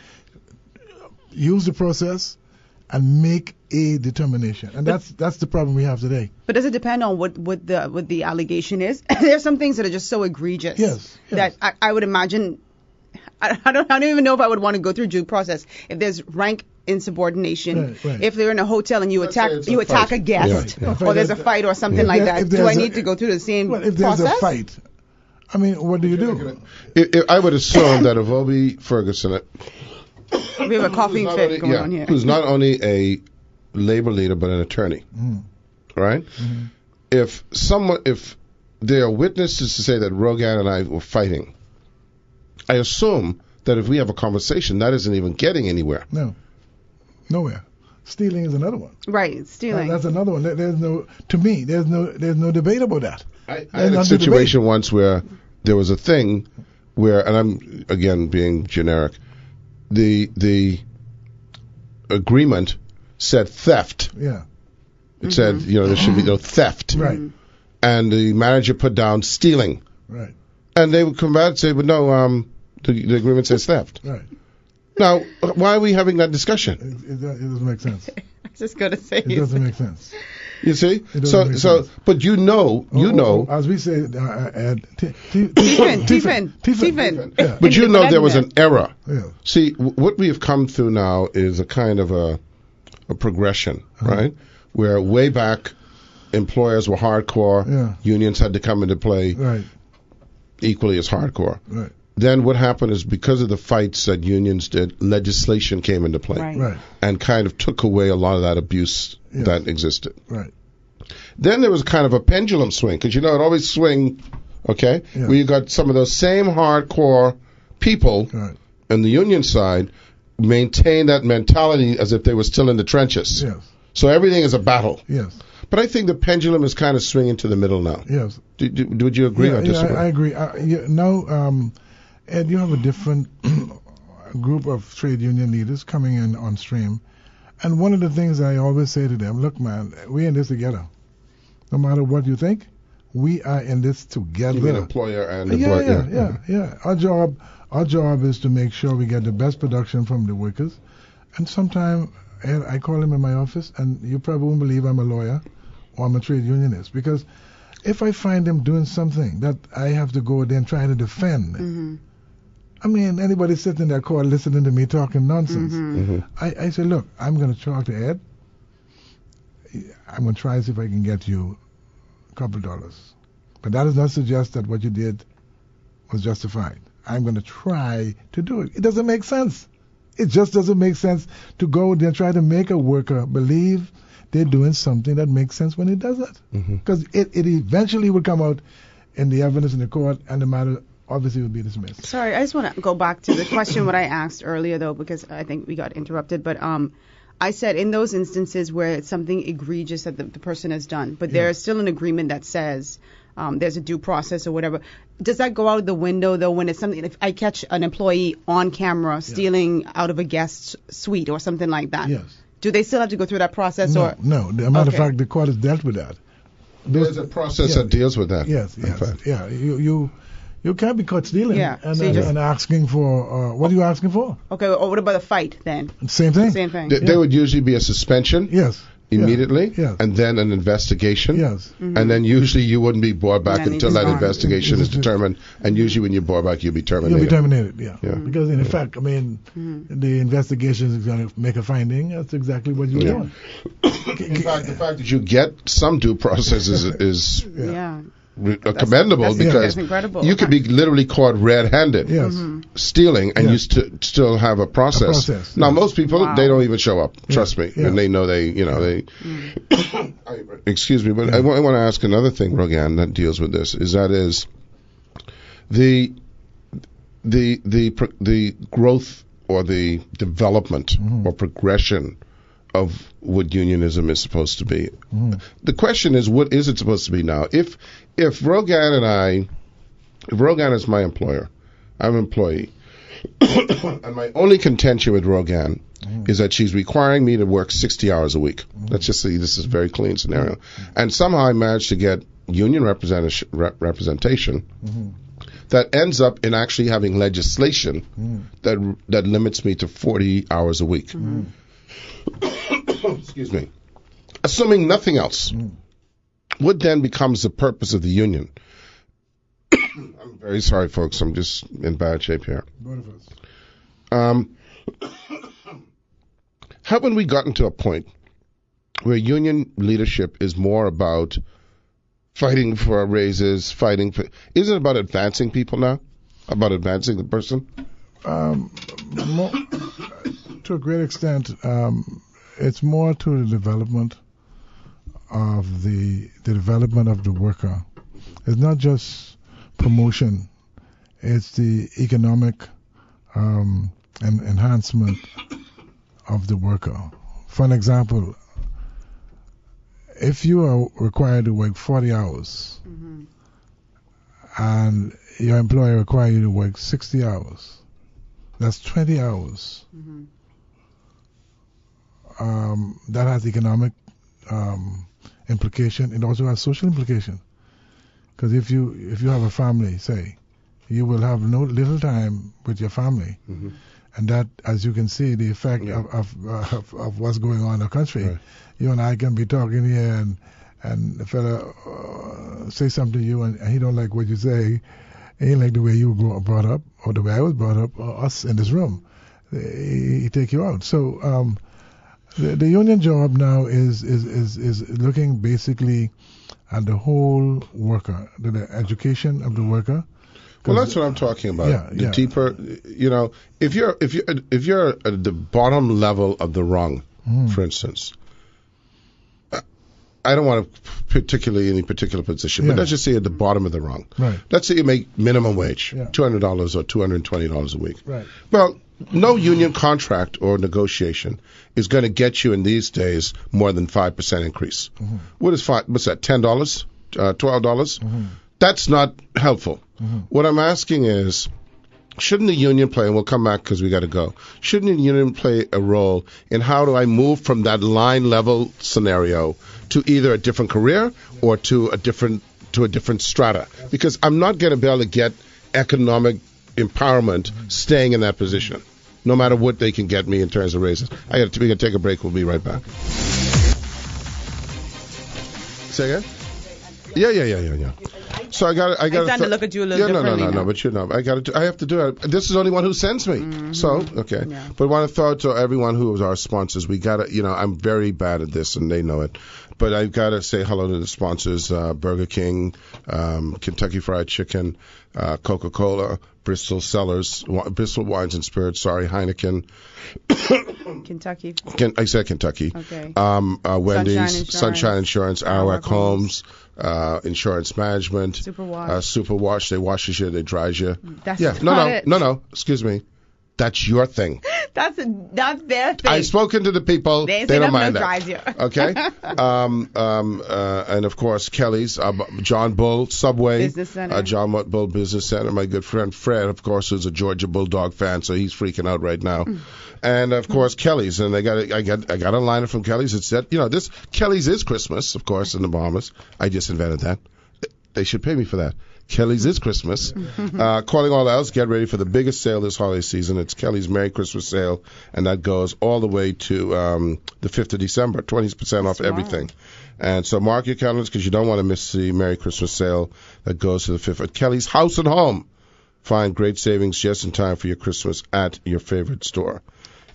use the process, and make a determination. And that's the problem we have today. But does it depend on what the allegation is? There's some things that are just so egregious Yes. that I would imagine. I don't even know if I would want to go through due process if there's rank insubordination. Right. If they're in a hotel and you Let's attack say it's a fight. a guest, Yeah. or there's a fight or something like that. If Do there's I need to go through the same Well, if there's process? a fight, I mean, what do you do? I would assume that if Obi Ferguson, We have a coughing who's not fit only- going yeah, on here. who's not only a labor leader but an attorney, right? If there are witnesses to say that Rogan and I were fighting, I assume that if we have a conversation, that isn't even getting anywhere. No. Nowhere. Stealing is another one. Right, stealing. That's another one. There's no debate about that. I had There's a no situation once where there was a thing where, and I'm again being generic, the agreement said theft. Yeah. It said, there should be no theft. Right. And the manager put down stealing. Right. And they would come back and say, but no, the agreement says theft. Right. Now, why are we having that discussion? It doesn't make sense. I was just going to say. It doesn't make sense. You see? It doesn't make sense. But you know, as we say, Tiffin. Yeah. but you know there was an error. Yeah. See, what we have come through now is a kind of a progression, right? Where way back, employers were hardcore, Yeah. unions had to come into play Right. equally as hardcore. Right. Then what happened is because of the fights that unions did, legislation came into play Right. Right. and kind of took away a lot of that abuse Yes. that existed. Right. Then there was kind of a pendulum swing, because it always swing, okay, Yeah. where you got some of those same hardcore people Right. on the union side maintain that mentality as if they were still in the trenches. Yes. So everything is a battle. Yes. But I think the pendulum is kind of swinging to the middle now. Yes. Would you agree or disagree? I agree. Now, Ed, you have a different group of trade union leaders coming in on stream. And one of the things I always say to them, look, man, we're in this together. No matter what you think, we are in this together. You mean employer and employer. Yeah. Our job is to make sure we get the best production from the workers. And sometimes I call him in my office, and you probably won't believe I'm a lawyer or I'm a trade unionist, because if I find them doing something that I have to go there and try to defend, I mean, anybody sitting in that court listening to me talking nonsense, I say, look, I'm going to talk to Ed. I'm going to try and see if I can get you a couple dollars. But that does not suggest that what you did was justified. I'm going to try to do it. It doesn't make sense. It just doesn't make sense to go there and try to make a worker believe they're doing something that makes sense when it doesn't. Because it eventually will come out in the evidence in the court, and the matter obviously will be dismissed. Sorry, I just want to go back to the question what I asked earlier, though, because I think we got interrupted. But I said in those instances where it's something egregious that the person has done, but there is still an agreement that says there's a due process or whatever. Does that go out the window, though, when it's something, if I catch an employee on camera stealing out of a guest suite or something like that? Yes. Do they still have to go through that process? No, or no. As a matter of fact, the court has dealt with that. There's a process that deals with that. Yes. Yeah. You can't be caught stealing and asking for, what are you asking for? Okay, or what about a fight then? Same thing. Same thing. There would usually be a suspension. Yes. Immediately, Yes. and then an investigation. Yes. And then usually you wouldn't be brought back And then until he's that gone. investigation is determined. And usually when you're brought back, you'll be terminated. You'll be terminated, yeah. Yeah. Because in effect, I mean, the investigation is going to make a finding. That's exactly what you're doing. In fact, the fact that you get some due process is Yeah. commendable because that's incredible. you could be literally caught red-handed Yes. stealing, and you still have a process. Now, most people they don't even show up. Trust me, and they know they. Excuse me, but I want to ask another thing, Rogan, that deals with this. Is the growth or the development or progression of what unionism is supposed to be. The question is, what is it supposed to be now? If Rogan is my employer, I'm an employee, and my only contention with Rogan is that she's requiring me to work 60 hours a week. Let's just say this is a very clean scenario. And somehow I managed to get union representation that ends up in actually having legislation that limits me to 40 hours a week. Excuse me. Assuming nothing else, what then becomes the purpose of the union? I'm very sorry, folks. I'm just in bad shape here. Both of us. Haven't we gotten to a point where union leadership is more about fighting for raises, isn't it about advancing people now? About advancing the person? To a great extent, it's more to the development of the development of the worker. It's not just promotion; it's the economic and enhancement of the worker. For an example, if you are required to work 40 hours and your employer requires you to work 60 hours, that's 20 hours. That has economic implication. It also has social implication. Because if you have a family, say, you will have little time with your family, and that, as you can see, the effect of what's going on in the country. Right. You and I can be talking here, and the fella say something to you, and he don't like what you say. He ain't like the way you were brought up, or the way I was brought up, or us in this room. He take you out. So the union job now is looking basically at the whole worker, the education of the worker. Well, that's what I'm talking about. The deeper, if you're at the bottom level of the rung, for instance, I don't want to particularly any particular position, but let's just say at the bottom of the rung. Right. Let's say you make minimum wage, $200 or $220 a week. Right. Well, no union contract or negotiation is going to get you in these days more than 5% increase. What is what's that? $10, $12? That's not helpful. What I'm asking is, shouldn't the union play, and we'll come back because we got to go, shouldn't the union play a role in how do I move from that line level scenario to either a different career or to a different strata? Because I'm not going to be able to get economic empowerment staying in that position, no matter what they can get me in terms of raises. We're going to take a break. We'll be right back. Say again? Yeah. So I got. I'm trying to look at you a little differently. No. But I have to do it. This is the only one who sends me. So okay. Yeah. But I want to throw it to everyone who is our sponsors. We got to. I'm very bad at this, and they know it. But I've got to say hello to the sponsors: Burger King, Kentucky Fried Chicken, Coca-Cola, Bristol Cellars, Bristol Wines and Spirits, Heineken. Kentucky. I said Kentucky. Okay. Wendy's, Sunshine Insurance, Arawak Homes. Homes, Insurance Management, Superwash. Superwash. They washes you, they dries you. That's Yeah, not it. no. Excuse me. That's your thing. That's their thing. I've spoken to the people. They don't mind that. drives you. Okay. And of course Kelly's, John Bull Subway, Business Center. John Bull Business Center. My good friend Fred, of course, who's a Georgia Bulldog fan, so he's freaking out right now. And of course Kelly's, and I got a liner from Kelly's. It said, this Kelly's is Christmas, of course, in the Bahamas. I just invented that. They should pay me for that. Kelly's is Christmas. Calling all else, get ready for the biggest sale this holiday season. It's Kelly's Merry Christmas sale, and that goes all the way to the 5th of December, 20% off everything. And so mark your calendars because you don't want to miss the Merry Christmas sale that goes to the 5th at Kelly's House and Home. Find great savings just in time for your Christmas at your favorite store.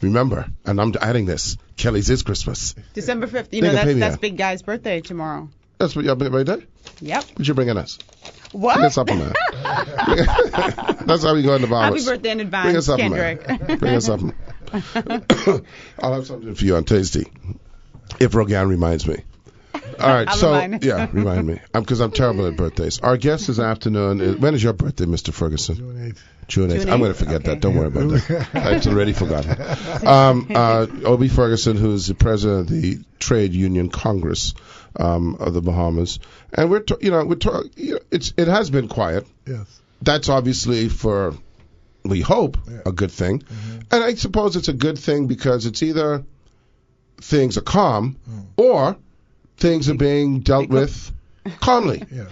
Remember, and I'm adding this, Kelly's is Christmas. December 5th. They can pay me That's that. Big Guy's birthday tomorrow. That's what you're birthday? Yep. What you bringing us? What? Bring us up on that. That's how we go in the Bahamas. Happy birthday in advance, Bring us up, Kendrick. man. Bring us up. I'll have something for you on Tuesday, if Rogan reminds me. All right, I'll so remind. yeah, remind me, because I'm terrible at birthdays. Our guest this afternoon is, when is your birthday, Mr. Ferguson? June 8th. June 8th. June I'm going to 8th? forget Okay. that. Don't worry about that. I've already forgotten. Obie Ferguson, who's the president of the Trade Union Congress of the Bahamas, and it has been quiet. Yes. That's obviously we hope, a good thing. And I suppose it's a good thing because it's either things are calm or things are being dealt with calmly. Yes.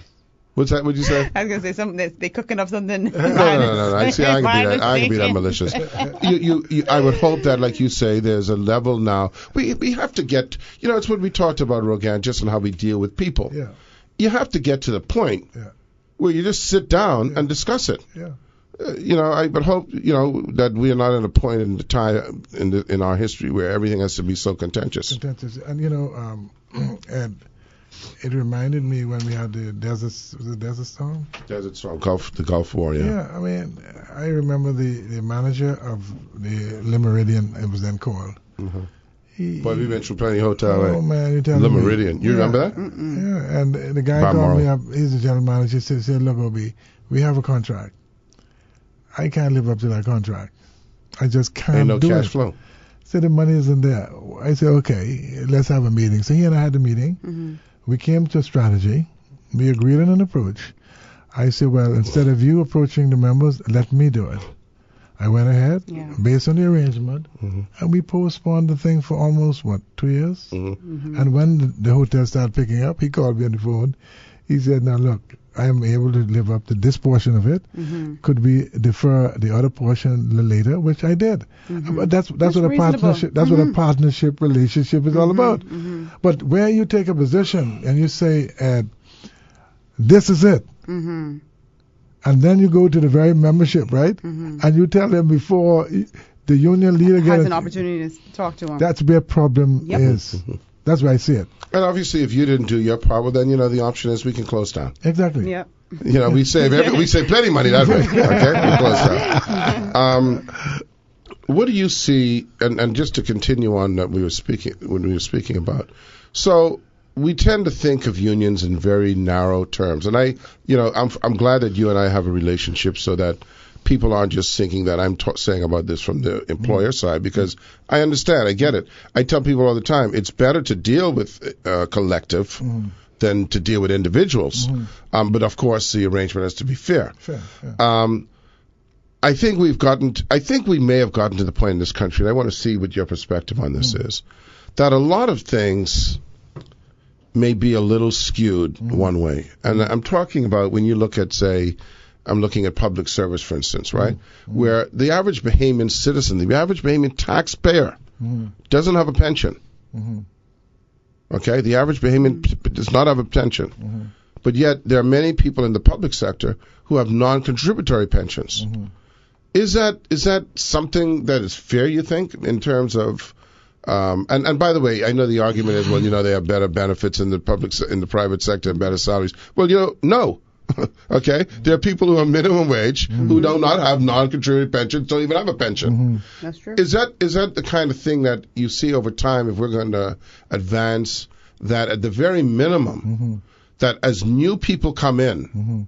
What's that? What'd you say? I was gonna say something. They're cooking up something. No. I see. I can be that malicious. I would hope that, like you say, there's a level now. We have to get. It's what we talked about, Rogan, just on how we deal with people. Yeah. You have to get to the point where you just sit down and discuss it. Yeah. I would hope, that we are not at a point in the time in our history where everything has to be so contentious. And Ed, it reminded me when we had the Desert Storm. Desert Storm, the Gulf War, yeah. Yeah, I mean, I remember the manager of the Le Meridian, it was then called. But we've been through plenty of hotel. Oh, man, you're telling Le me. Meridian. You remember that? Yeah, and the guy Bob called me Marley. up. He's the general manager. He said, look, Obi, we have a contract. I can't live up to that contract. I just can't Ain't no do cash it. flow. Said the money isn't there. I said, okay, let's have a meeting. So he and I had the meeting. We came to a strategy. We agreed on an approach. I said, well, instead of you approaching the members, let me do it. I went ahead, based on the arrangement, and we postponed the thing for almost, 2 years? And when the hotel started picking up, he called me on the phone. He said, now look, I am able to live up to this portion of it. Could we defer the other portion later, which I did. But that's what a reasonable. partnership. That's what a partnership relationship is all about. But where you take a position and you say, this is it, and then you go to the very membership, right? And you tell them before the union leader has an opportunity to talk to him. That's where problem is. That's where I see it. And obviously, if you didn't do your part, well, then the option is we can close down. Exactly. Yep. We save plenty of money that way. Okay, we close down. What do you see? And just to continue on that when we were speaking about, so we tend to think of unions in very narrow terms, and I'm glad that you and I have a relationship so that people aren't just thinking that I'm saying about this from the employer side, because I understand, I get it. I tell people all the time, it's better to deal with collective than to deal with individuals. But of course, the arrangement has to be fair. I think we may have gotten to the point in this country, and I want to see what your perspective on this is, that a lot of things may be a little skewed one way. And I'm talking about when you look at, say, I'm looking at public service, for instance, right? Where the average Bahamian citizen, the average Bahamian taxpayer doesn't have a pension. Okay? The average Bahamian does not have a pension. But yet there are many people in the public sector who have non-contributory pensions. Is that something that is fair, you think, in terms of and by the way, I know the argument is, well, they have better benefits in the private sector and better salaries. Well, no. Okay? There are people who are minimum wage who do not have non-contributing pensions, don't even have a pension. That's true. Is that the kind of thing that you see over time if we're going to advance that at the very minimum, that as new people come in,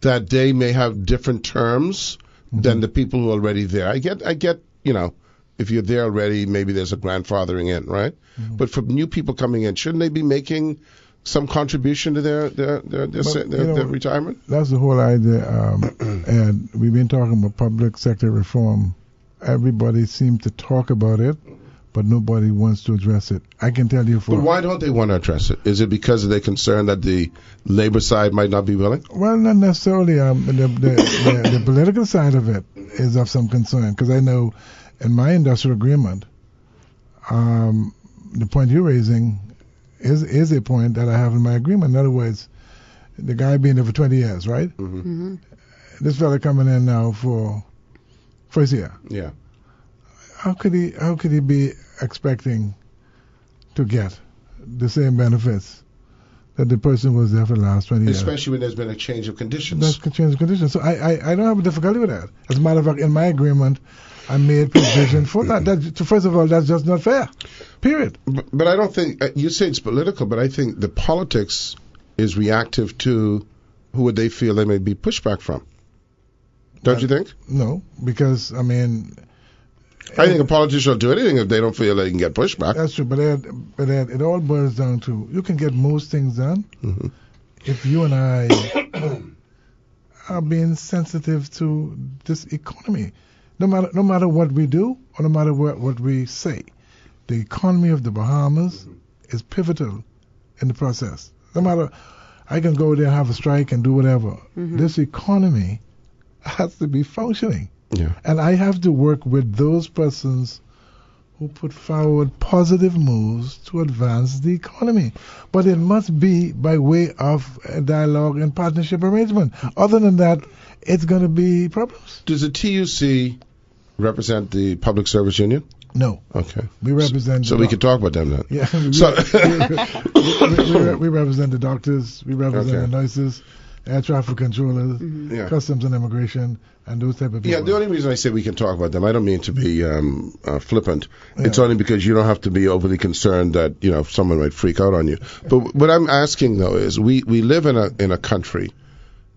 that they may have different terms than the people who are already there? I get, if you're there already, maybe there's a grandfathering in, right? But for new people coming in, shouldn't they be making some contribution to their retirement? That's the whole idea. And we've been talking about public sector reform. Everybody seems to talk about it, but nobody wants to address it. I can tell you But why don't they want to address it? Is it because they're concerned that the labor side might not be willing? Well, not necessarily. The political side of it is of some concern, because I know in my industrial agreement, the point you're raising is a point that I have in my agreement. In other words, the guy being there for 20 years, right? This fella coming in now for first year. Yeah. How could he be expecting to get the same benefits that the person was there for the last 20 years? Especially when there's been a change of conditions. That's a change of conditions. So I don't have a difficulty with that. As a matter of fact, in my agreement, I made provision for that. First of all, that's just not fair. Period. But I don't think, you say it's political, but I think the politics is reactive to who would they feel they may be pushed back from. Don't you think? No, because, I think a politician will do anything if they don't feel they can get pushback. That's true, but it all boils down to, you can get most things done if you and I are being sensitive to this economy. No matter what we do, or no matter what we say, the economy of the Bahamas is pivotal in the process. No matter, I can go there and have a strike and do whatever. This economy has to be functioning. Yeah. And I have to work with those persons who put forward positive moves to advance the economy. But it must be by way of a dialogue and partnership arrangement. Other than that, it's going to be problems. Does the TUC represent the Public Service Union? No. Okay. We represent... So we can talk about them then. Yeah. We represent the doctors, we represent the nurses, air traffic controllers, customs and immigration, and those type of people. Yeah, the only reason I say we can talk about them, I don't mean to be flippant. Yeah. It's only because you don't have to be overly concerned that, someone might freak out on you. But what I'm asking, though, is we live in a country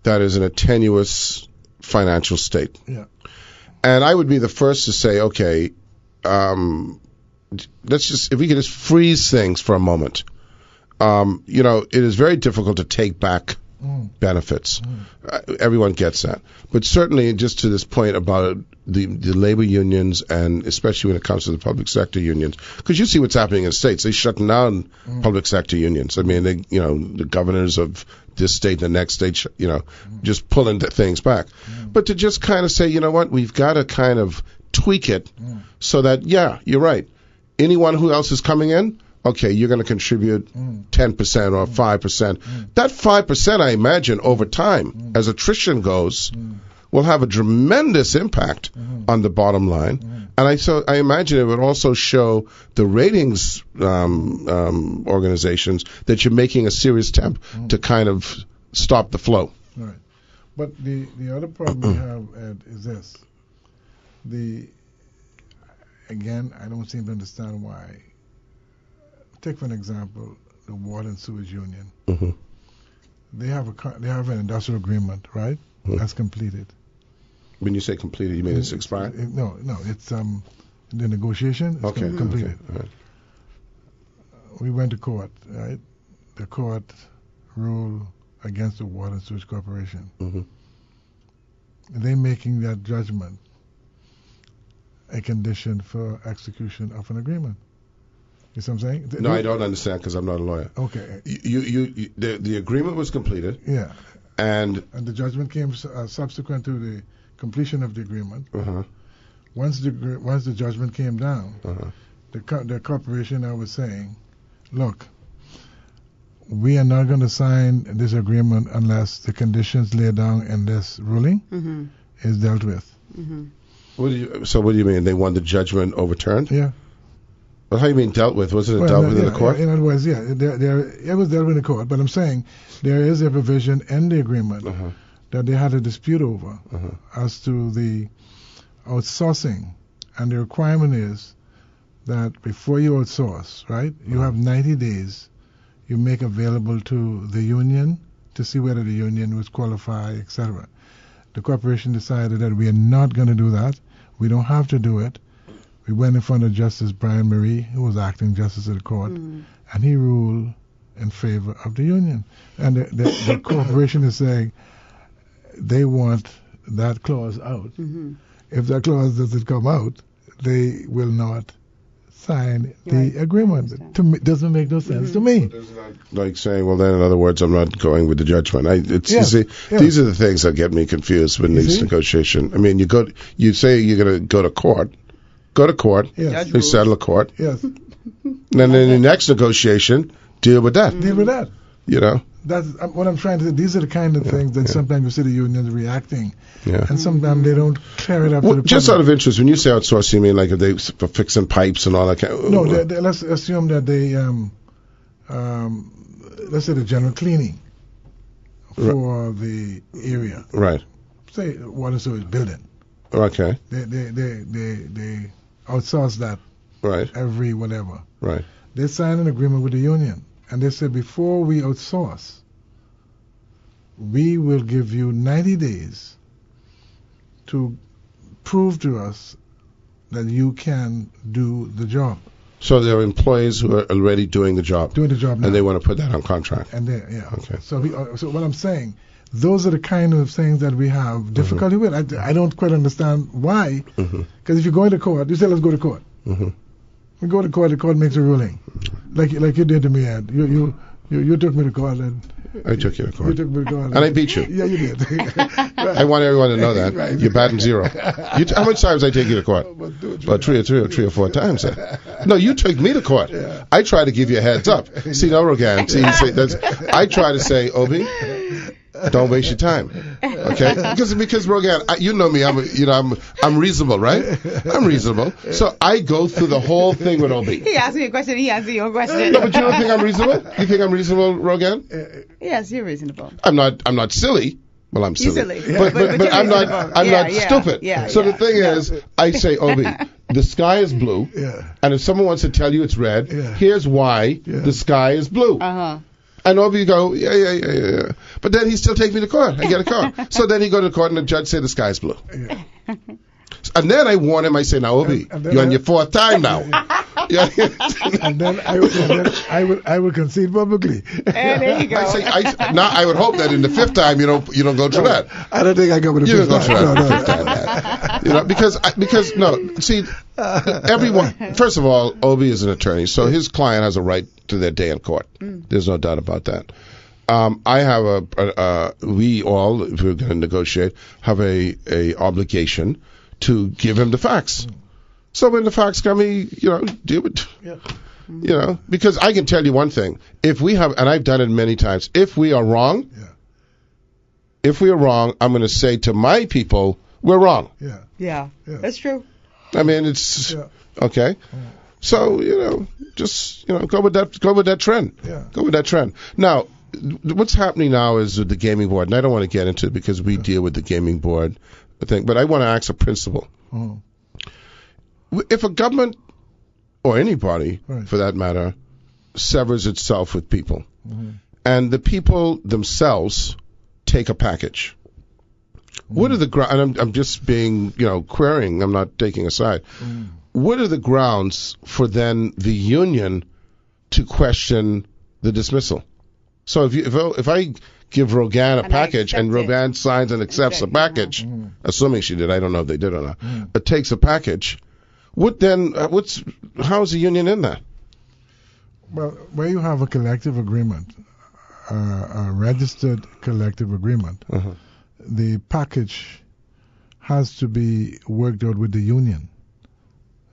that is in a tenuous financial state. Yeah. And I would be the first to say, okay, if we could just freeze things for a moment. It is very difficult to take back benefits. Everyone gets that. But certainly just to this point about the labor unions, and especially when it comes to the public sector unions, because you see what's happening in states. They're shutting down public sector unions. I mean, the governors of this state, the next state, just pulling things back. But to just kind of say, you know what, we've got to kind of tweak it so that, yeah, you're right. Anyone who else is coming in, okay, you're going to contribute 10% or 5%. That 5%, I imagine, over time, as attrition goes, will have a tremendous impact on the bottom line. And I imagine it would also show the ratings organizations that you're making a serious attempt to kind of stop the flow. Right. But the other problem we have, Ed, is this. Again, I don't seem to understand why. Take for an example the Water and Sewage Union. They have an industrial agreement, right? That's completed. When you say completed, you mean it's expired? No, it's the negotiation. It's completed. Okay. Right. We went to court, right? The court ruled against the Water and Sewage Corporation. They're making that judgment a condition for execution of an agreement. You see what I'm saying? No, I don't understand because I'm not a lawyer. Okay. The agreement was completed. Yeah. And the judgment came subsequent to the completion of the agreement. Once the judgment came down, the corporation now was saying, look, we are not going to sign this agreement unless the conditions laid down in this ruling is dealt with. So what do you mean? They want the judgment overturned? Yeah. Well, how do you mean dealt with? Wasn't it Well, dealt no, with in yeah, the court? In other words, yeah, it was dealt with in the court. But I'm saying there is a provision in the agreement Uh-huh. that they had a dispute over Uh-huh. as to the outsourcing, and the requirement is that before you outsource, right, you have 90 days you make available to the union to see whether the union was qualified, etc. The corporation decided that we are not going to do that. We don't have to do it. We went in front of Justice Brian Marie, who was acting justice of the court, and he ruled in favor of the union. And the corporation is saying they want that clause out. If that clause doesn't come out, they will not sign the agreement. To me, doesn't make no sense to me. Like saying, well, then in other words, I'm not going with the judgment. You Yes, see, yes. these are the things that get me confused with You these see? negotiations. I mean, you say you're going to go to court. Go to court. Yes. You settle a court. Yes. And then in the next negotiation, deal with that. Deal with that. You know? That's what I'm trying to say. These are the kind of things that sometimes you see the unions reacting, Yeah. and sometimes they don't clear it up Well, to the just public. out of interest, when you say outsource, you mean like if they for fixing pipes and all that kind of... No, let's assume that they, let's say the general cleaning for the area. Right. Say water sewage building. Okay. They outsource that Right. every whatever. Right. They sign an agreement with the union, and they say before we outsource, we will give you 90 days to prove to us that you can do the job, So there are employees who are already doing the job, doing the job now. and they want to put that on contract. And they, yeah. Okay. So what I'm saying, those are the kind of things that we have difficulty with. I don't quite understand why. Mhm. Because if you go into court, you say let's go to court. Mhm. We go to court, the court makes a ruling, like you did to me, Ed. You took me to court, and I took you to you court. took me to court, And I beat you. Yeah, you did. I want everyone to know that. Right. You're batting zero. How much times I take you to court? About three or four times. No, you took me to court. Yeah. I try to give you a heads up. See, no, Rogan. See, I try to say, Obi, don't waste your time. Okay? Because Rogan, you know me. I'm reasonable, right? I'm reasonable. So I go through the whole thing with Obi. He asked me a question. He answered your question. No, but you don't think I'm reasonable? You think I'm reasonable, Rogan? Yes, you're reasonable. I'm not silly. Well, I'm silly. You're silly. But you're I'm reasonable. not Yeah, stupid. Yeah, so yeah. the thing is, I say, Obi, the sky is blue, Yeah. and if someone wants to tell you it's red, Yeah. here's why Yeah. the sky is blue. Uh-huh. And Obi go, yeah. But then he still take me to court. I get a car. So then he go to court and the judge say the sky's blue. Yeah. And then I warn him. I say, now Obi, And then you're on your fourth time now. Yeah. And then I will concede publicly. And there you go. Now I would hope that in the fifth time you don't go through that. I don't think I go with the You fifth don't go time. through No, that. You know, because no, see, everyone. First of all, Obi is an attorney, so his client has a right to their day in court. There's no doubt about that. I have we all, if we're going to negotiate, have a obligation to give him the facts. So when the facts come, deal with. Yeah. You know, because I can tell you one thing: if we have, and I've done it many times, if we are wrong, I'm going to say to my people, we're wrong. Yeah. Yeah, Yeah. that's true. I mean, it's Yeah. okay. So just go with that trend. Yeah. Go with that trend. Now, what's happening now is with the gaming board, and I don't want to get into it because we deal with the gaming board thing, but I want to ask a principle. Oh. If a government or anybody, Right. for that matter, severs itself with people, Mm-hmm. and the people themselves take a package. What are the and I'm just being querying. I'm not taking a side. What are the grounds for then the union to question the dismissal? So if I give Rogan a And I package and accept it. Rogan signs and accepts the package, assuming she did, I don't know if they did or not, but takes a package, how is the union in that? Well, where you have a collective agreement, a registered collective agreement, Uh-huh. the package has to be worked out with the union.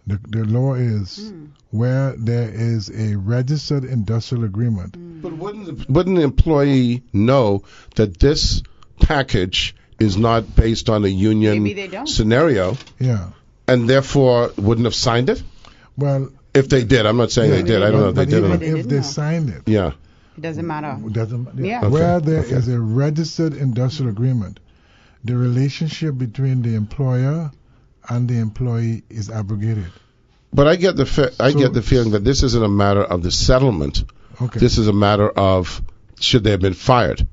The law is where there is a registered industrial agreement. But wouldn't the employee know that this package is not based on a union Maybe they don't. scenario, Yeah. and therefore wouldn't have signed it? Well, If they did, I'm not saying they did. I don't know if they But did or even not. They if didn't they know. signed it, Yeah. It doesn't matter. Yeah. Okay, where there okay. is a registered industrial agreement, the relationship between the employer and the employee is abrogated. But I get the feeling that this isn't a matter of the settlement. Okay. This is a matter of should they have been fired.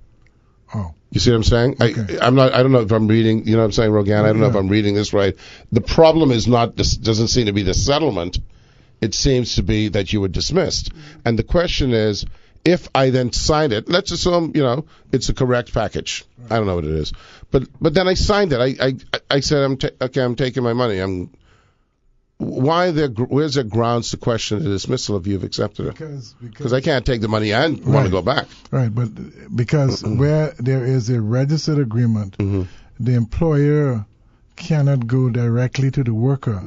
Oh. You see what I'm saying? Okay. I don't know if I'm reading, you know what I'm saying, Rogan? I don't know if I'm reading this right. The problem is not, this doesn't seem to be the settlement. It seems to be that you were dismissed. And the question is, if I then signed it, let's assume, it's a correct package. I don't know what it is. But then I signed it. I said, I'm taking my money. Where's there grounds to question the dismissal if you've accepted it? Because I can't take the money and want to go back. Right, but because where there is a registered agreement, the employer cannot go directly to the worker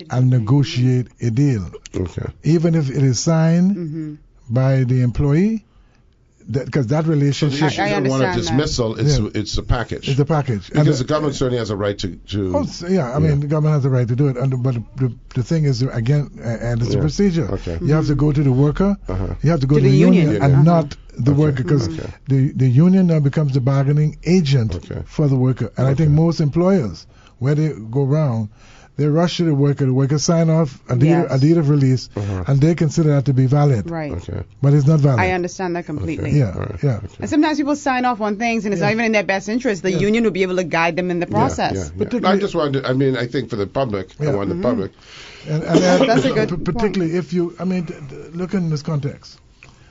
and negotiate a deal. Okay. Even if it is signed by the employee, because that So the relationship issue is not a dismissal, it's a package. is a package. Because the government certainly has a right to I mean, the government has the right to do it. But the thing is, again, and it's a procedure. Okay. You have to go to the worker, you have to go to the the union, union. and not the worker, because the union now becomes the bargaining agent for the worker. And I think most employers, where they go around, they rush to the worker sign off a deed of release, and they consider that to be valid. Right. Okay. But it's not valid. I understand that completely. Yeah, yeah. And sometimes people sign off on things, and it's not even in their best interest. The union will be able to guide them in the process. I just wanted to, I think for the public, I want the public. And That's a good particularly if you, look in this context.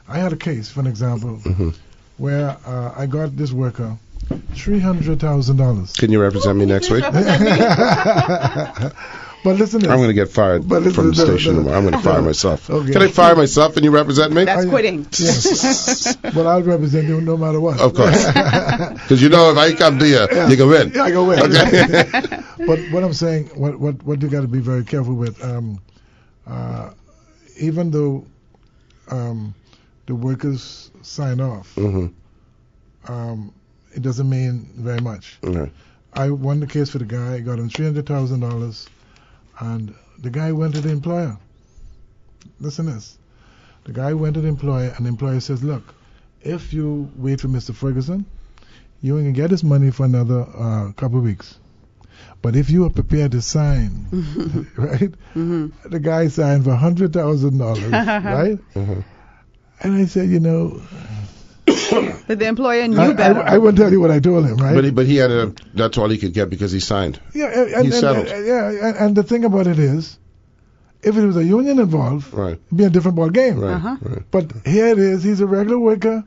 I had a case, for an example, where I got this worker $300,000. Can you represent me next week? But listen to this. I'm going to get fired from the station tomorrow. I'm going to fire myself. Okay. Can I fire myself and you represent me? That's quitting. Yes. But I'll represent you no matter what. Of course. Because if I come to you, you can win. Yeah, I can win. Okay. But what I'm saying, what you got to be very careful with, even though the workers sign off, it doesn't mean very much. Okay. I won the case for the guy, got him $300,000, and the guy went to the employer. Listen to this. The guy went to the employer, and the employer says, look, if you wait for Mr. Ferguson, you can get his money for another couple of weeks. But if you are prepared to sign, right? The guy signed for $100,000, right? And I said, But the employer knew better. I won't tell you what I told him, right? But he ended up, that's all he could get because he signed. Yeah, He settled. And the thing about it is, if it was a union involved, Right. it'd be a different ball game. Right. Right. But here it is, he's a regular worker,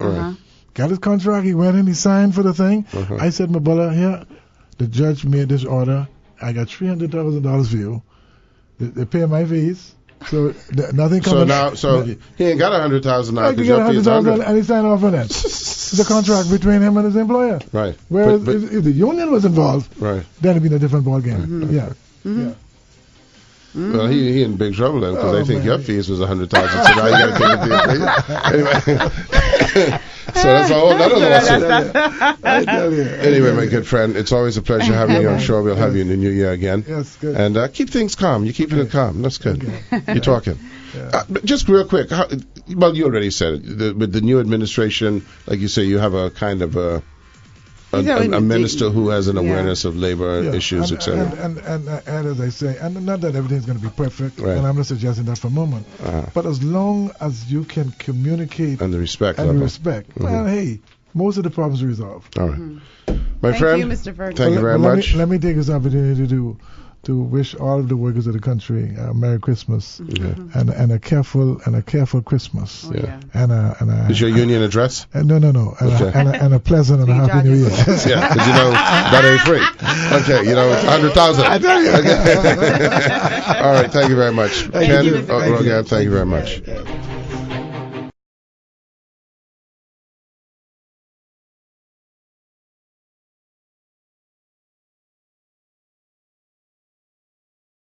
got his contract, he went in, he signed for the thing. I said, my brother, here, the judge made this order, I got $300,000 for you. They pay my fees. So nothing comes. So he ain't got $100,000 now He because got your fees are $100,000 $100,000. and he signed off on it. It's a contract between him and his employer. Right. Whereas But- if the union was involved, Right. then it'd be a different ball game. Yeah. Yeah. Well, he in big trouble then because Oh, I think man. your fees was $100,000. So now you got to take it to Anyway. So that's a whole other lawsuit. I tell you. Anyway, my good friend, it's always a pleasure having you. I'm sure we'll have you in the new year again. Yes, good. And keep things calm. You keep it calm. That's good. You're talking. But just real quick. Well, you already said it. With the new administration, like you say, you have a kind of a minister who has an awareness of labor issues, etc. And as I say, and not that everything's going to be perfect, Right. and I'm not suggesting that for a moment, but as long as you can communicate And the respect and level. respect, well, hey, most of the problems are resolved. All right. My Thank friend, you, Mr. Ferguson. thank you very But much. Let me take this opportunity to wish all of the workers of the country Merry Christmas and a careful Christmas. Oh, yeah. And a Is your union address? no, Okay. and a pleasant and a Thank you, happy New Year. judges. Yeah, because that ain't free. Okay, it's 100,000. I tell you. All right, thank you very much. Thank you, Mr. Ferguson. Rogan, thank you very much.